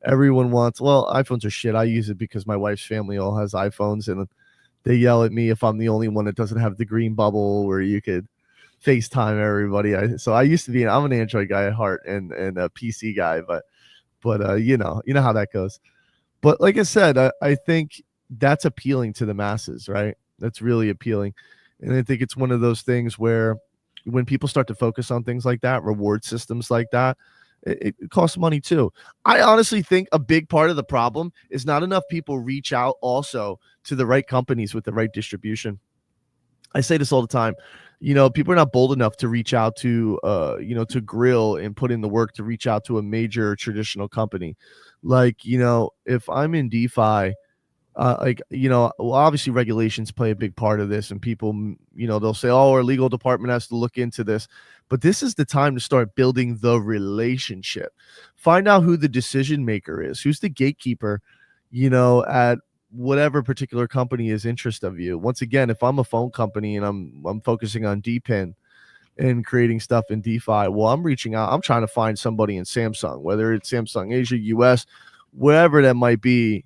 everyone wants, well, iPhones are shit. I use it because my wife's family all has iPhones and they yell at me if I'm the only one that doesn't have the green bubble where you could FaceTime everybody. So I used to be, I'm an Android guy at heart and a PC guy, but you know how that goes. But like I said, I think that's appealing to the masses, right? That's really appealing. And I think it's one of those things where when people start to focus on things like that, reward systems like that, it costs money too. I honestly think a big part of the problem is not enough people reach out also to the right companies with the right distribution. I say this all the time. People are not bold enough to reach out to, to Grill and put in the work to reach out to a major traditional company. Like, if I'm in DeFi, well, obviously regulations play a big part of this, and people, they'll say, oh, our legal department has to look into this. But this is the time to start building the relationship. Find out who the decision maker is, who's the gatekeeper, at whatever particular company is interest of you. Once again, if I'm a phone company and I'm focusing on DPIN and creating stuff in DeFi, well, I'm reaching out. I'm trying to find somebody in Samsung, whether it's Samsung Asia, US, wherever that might be.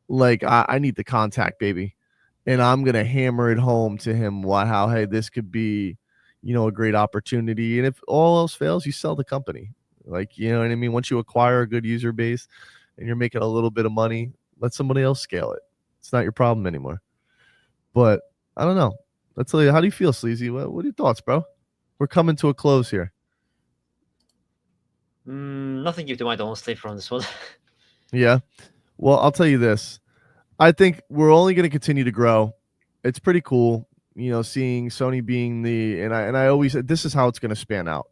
Like I need the contact, baby, and I'm gonna hammer it home to him. How, hey, this could be, a great opportunity. And if all else fails, you sell the company. Like, you know what I mean? Once you acquire a good user base and you're making a little bit of money, let somebody else scale it. It's not your problem anymore. But I don't know. Let's tell you, how do you feel, Sleazy? What are your thoughts, bro? We're coming to a close here. Nothing came to mind, honestly, from this one. Yeah. Well, I'll tell you this. I think we're only going to continue to grow. It's pretty cool, seeing Sony being and I always, this is how it's going to span out.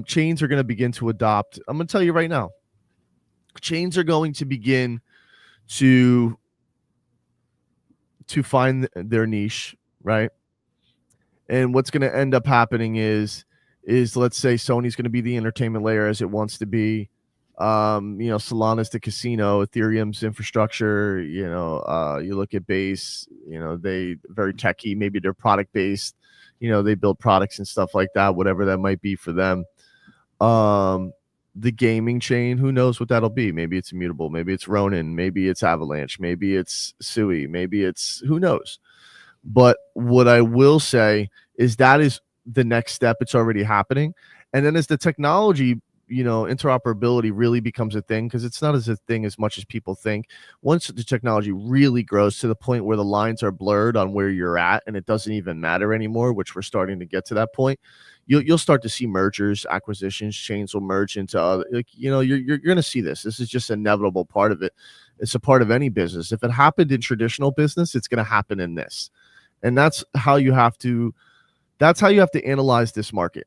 Chains are going to begin to adopt. I'm going to tell you right now, chains are going to begin to find their niche, right? And what's going to end up happening is let's say Sony's going to be the entertainment layer as it wants to be. Solana's the casino, Ethereum's infrastructure. You look at Base, they very techy, maybe they're product based, they build products and stuff like that, whatever that might be for them. The gaming chain, who knows what that'll be? Maybe it's Immutable, maybe it's Ronin, maybe it's Avalanche, maybe it's Sui, maybe it's, who knows. But what I will say is that is the next step. It's already happening. And then as the technology, interoperability really becomes a thing, because it's not as a thing as much as people think. Once the technology really grows to the point where the lines are blurred on where you're at and it doesn't even matter anymore, which we're starting to get to that point, you'll start to see mergers, acquisitions, chains will merge into other, you're going to see this. This is just an inevitable part of it. It's a part of any business. If it happened in traditional business, it's going to happen in this. And that's how you have to analyze this market.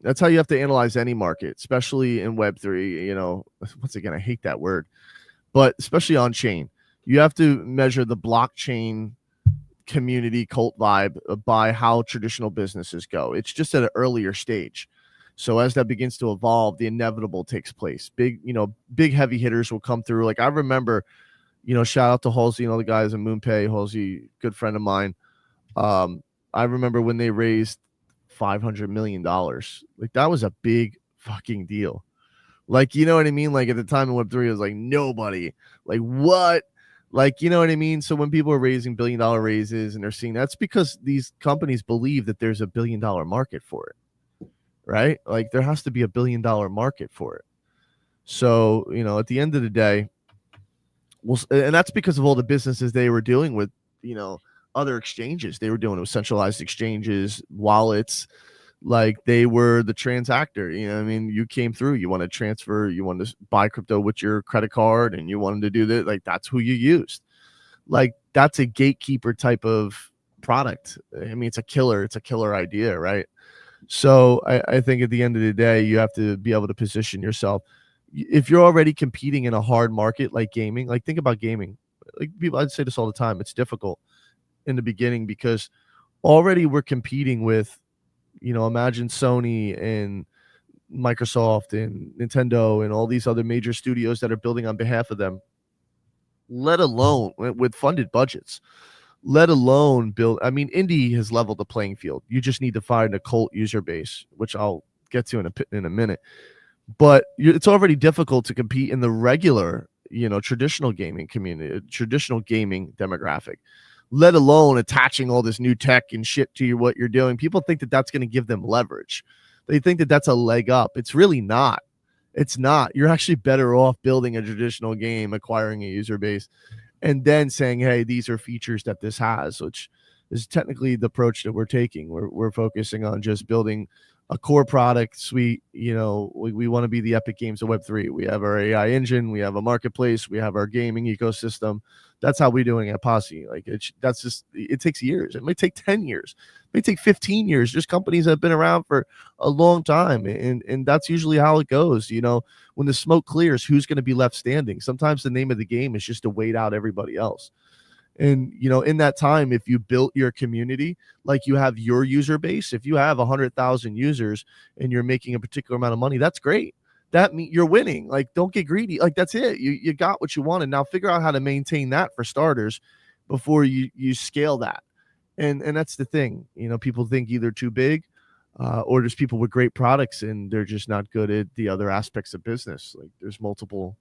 That's how you have to analyze any market, especially in Web3. Once again, I hate that word, but especially on chain, you have to measure the blockchain community cult vibe by how traditional businesses go. It's just at an earlier stage. So as that begins to evolve, the inevitable takes place. Big heavy hitters will come through. Like I remember, shout out to Halsey and all the guys in MoonPay. Halsey, good friend of mine. I remember when they raised $500 million. Like that was a big fucking deal. Like, you know what I mean? Like at the time in Web3, it was like nobody. Like what? Like, you know what I mean? So when people are raising $1 billion raises and they're seeing, that's because these companies believe that there's $1 billion market for it, right? Like there has to be $1 billion market for it. So, at the end of the day, and that's because of all the businesses they were dealing with, other exchanges. They were dealing with centralized exchanges, wallets. Like they were the transactor. You came through, you want to transfer, you want to buy crypto with your credit card, and you wanted to do that. Like that's who you used. Like that's a gatekeeper type of product. I mean, it's a killer idea, right? So I think at the end of the day, you have to be able to position yourself. If you're already competing in a hard market like gaming, like think about gaming. Like people, I'd say this all the time. It's difficult in the beginning because already we're competing with, imagine Sony and Microsoft and Nintendo and all these other major studios that are building on behalf of them, let alone with funded budgets, let alone build. I mean, indie has leveled the playing field. You just need to find a cult user base, which I'll get to in a minute. But it's already difficult to compete in the regular, traditional gaming community, traditional gaming demographic, let alone attaching all this new tech and shit to what you're doing. People think that that's going to give them leverage. They think that that's a leg up. It's really not. It's not. You're actually better off building a traditional game, acquiring a user base, and then saying, hey, these are features that this has, which is technically the approach that we're taking. We're focusing on just building a core product suite. We want to be the Epic Games of Web3. We have our AI engine, we have a marketplace, we have our gaming ecosystem. That's how we're doing at Posse. Like it takes years. It might take 10 years, it may take 15 years. There's companies that have been around for a long time, and that's usually how it goes. When the smoke clears, who's going to be left standing? Sometimes the name of the game is just to wait out everybody else. And, in that time, if you built your community, like you have your user base, if you have 100,000 users and you're making a particular amount of money, that's great. That means you're winning. Like, don't get greedy. Like, that's it. You got what you wanted. Now figure out how to maintain that for starters before you scale that. And that's the thing. People think either too big or there's people with great products and they're just not good at the other aspects of business. Like there's multiple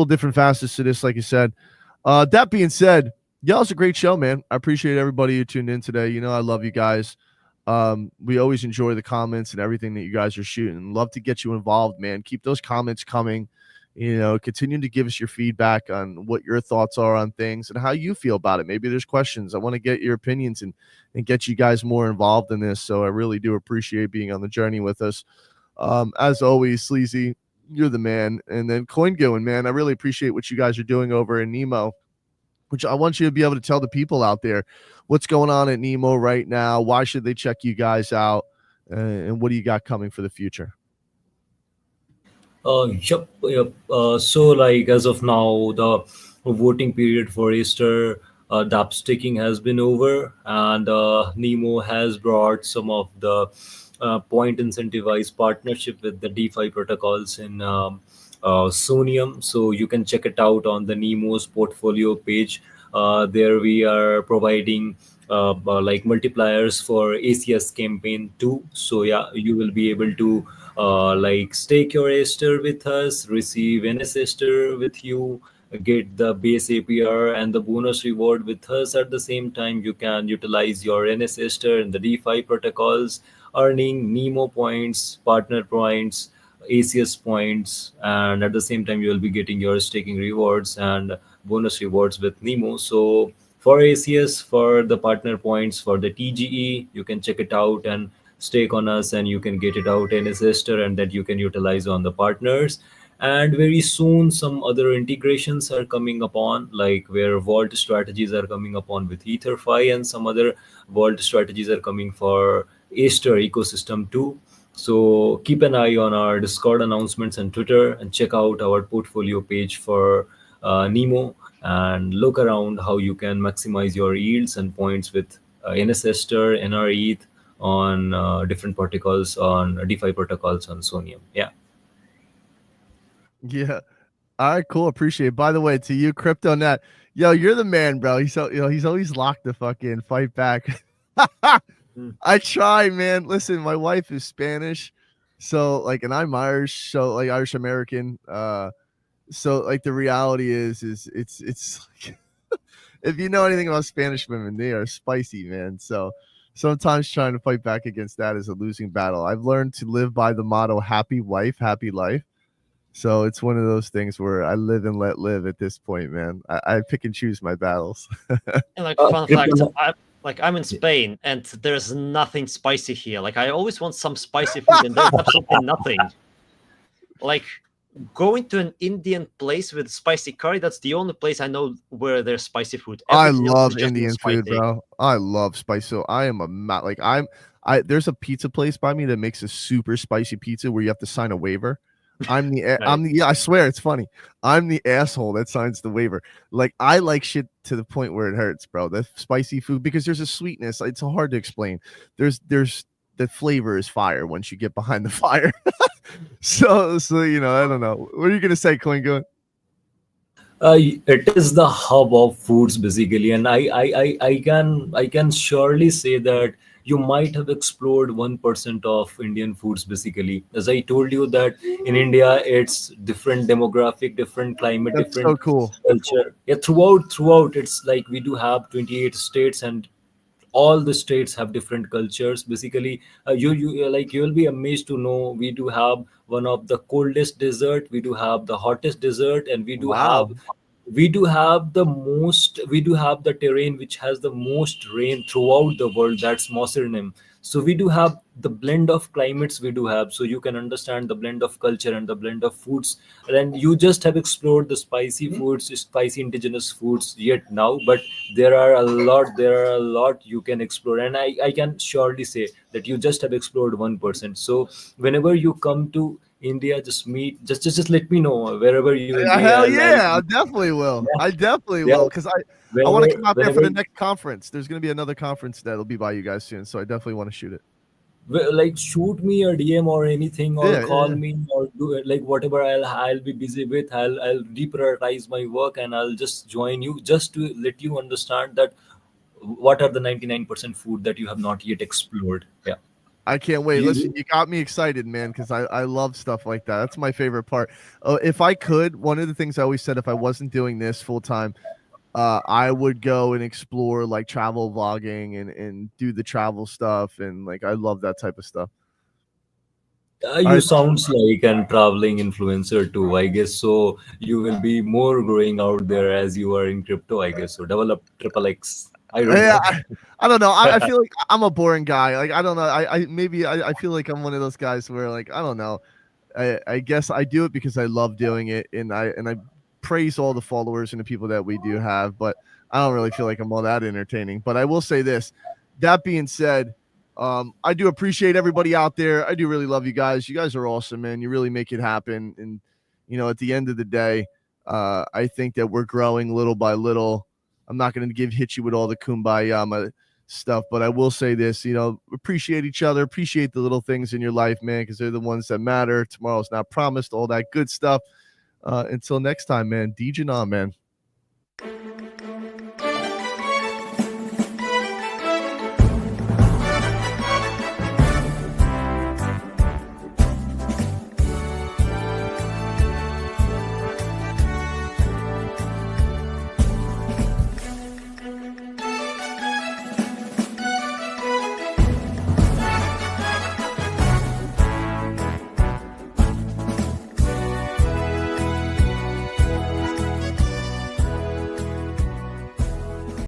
different facets to this, like you said. That being said, y'all, it's a great show, man. I appreciate everybody who tuned in today. I love you guys. We always enjoy the comments and everything that you guys are shooting. Love to get you involved, man. Keep those comments coming. Continue to give us your feedback on what your thoughts are on things and how you feel about it. Maybe there's questions. I want to get your opinions and get you guys more involved in this. So I really do appreciate being on the journey with us. As always, Sleazy, you're the man. And then CoinGoing, man, I really appreciate what you guys are doing over in Neemo, which I want you to be able to tell the people out there what's going on at Neemo right now. Why should they check you guys out? And what do you got coming for the future? Yep. So, like as of now, the voting period for Easter, the staking has been over, and Nemo has brought some of the point incentivized partnership with the DeFi protocols in Sonium. So you can check it out on the Nemo's portfolio page. There we are providing like multipliers for ACS campaign too. So yeah, you will be able to like stake your Ester with us, receive NS Ester with you, get the base APR and the bonus reward with us. At the same time, you can utilize your NS Ester and the DeFi protocols, earning Nemo points, partner points, ACS points, and at the same time you will be getting your staking rewards and bonus rewards with Nemo. So for ACS, for the partner points, for the TGE, you can check it out and stake on us, and you can get it out in a sister, and that you can utilize on the partners. And very soon some other integrations are coming upon, like where vault strategies are coming upon with etherfi, and some other vault strategies are coming for Aster ecosystem too. So keep an eye on our Discord announcements and Twitter, and check out our portfolio page for Neemo, and look around how you can maximize your yields and points with NSSter, NRETH on different protocols, on DeFi protocols on Sonium. Yeah. Yeah. All right, cool. Appreciate it. By the way, to you, CryptoNet, yo, you're the man, bro. He's so, he's always locked to fucking fight back. I try, man. Listen, my wife is Spanish, so like, and I'm Irish, so like Irish American. So like the reality is it's like, if you know anything about Spanish women, they are spicy, man. So sometimes trying to fight back against that is a losing battle. I've learned to live by the motto "Happy wife, happy life." So it's one of those things where I live and let live at this point, man. I pick and choose my battles. And like fun fact, Crypto- I'm in Spain and there's nothing spicy here. Like I always want some spicy food and there's absolutely nothing. Like going to an Indian place with spicy curry, that's the only place I know where there's spicy food. I Everything else is love just Indian not food, spicy. bro. I love spice. So I am like there's a pizza place by me that makes a super spicy pizza where you have to sign a waiver. I'm the yeah, I swear it's funny. I'm the asshole that signs the waiver. Like I like shit to the point where it hurts, bro. The spicy food, because there's a sweetness. It's hard to explain. There's the flavor is fire once you get behind the fire. So you know, I don't know. What are you gonna say, Klingo? it is the hub of foods basically, and I can surely say that you might have explored 1% of Indian foods basically. As I told you that in India it's different demographic, different climate, That's so different cool. culture. Yeah, throughout it's like we do have 28 states, and all the states have different cultures basically. You will be amazed to know we do have one of the coldest desert, we do have the hottest desert, and Wow. we do have the terrain which has the most rain throughout the world, that's Mosernim. So we do have the blend of climates we do have, so you can understand the blend of culture and the blend of foods. And you just have explored the spicy foods, spicy indigenous foods yet now, but there are a lot you can explore, and I can surely say that you just have explored 1%. So whenever you come to India, just meet, just let me know wherever you will be. Hell I'll yeah, I definitely will. yeah, I definitely yeah. will, because I want to Whenever come out there for whenever the next conference. There's going to be another conference that'll be by you guys soon, so I definitely want to shoot it. like shoot me a DM or anything, or Yeah, yeah, call yeah. me, or do it like whatever I'll be busy with. I'll deprioritize my work, and I'll just join you just to let you understand that what are the 99% food that you have not yet explored. Yeah. I can't wait. Listen, You, you got me excited, man, because I love stuff like that. That's my favorite part. If I could, one of the things I always said, if I wasn't doing this full time, I would go and explore like travel vlogging and do the travel stuff, and like I love that type of stuff. All you right. sounds like an traveling influencer too, I guess. So you will be more growing out there as you are in crypto, I guess. So develop triple X. I don't Yeah, know. I don't know. I feel like I'm a boring guy. Like I don't know. I feel like I'm one of those guys where like I don't know. I guess I do it because I love doing it, and I praise all the followers and the people that we do have, but I don't really feel like I'm all that entertaining. But I will say this. That being said, I do appreciate everybody out there. I do really love you guys. You guys are awesome, man. You really make it happen. And you know, at the end of the day, I think that we're growing little by little. I'm not going to hit you with all the kumbaya stuff, but I will say this, you know, appreciate each other, appreciate the little things in your life, man, because they're the ones that matter. Tomorrow's not promised, all that good stuff. Until next time, man. DJ man.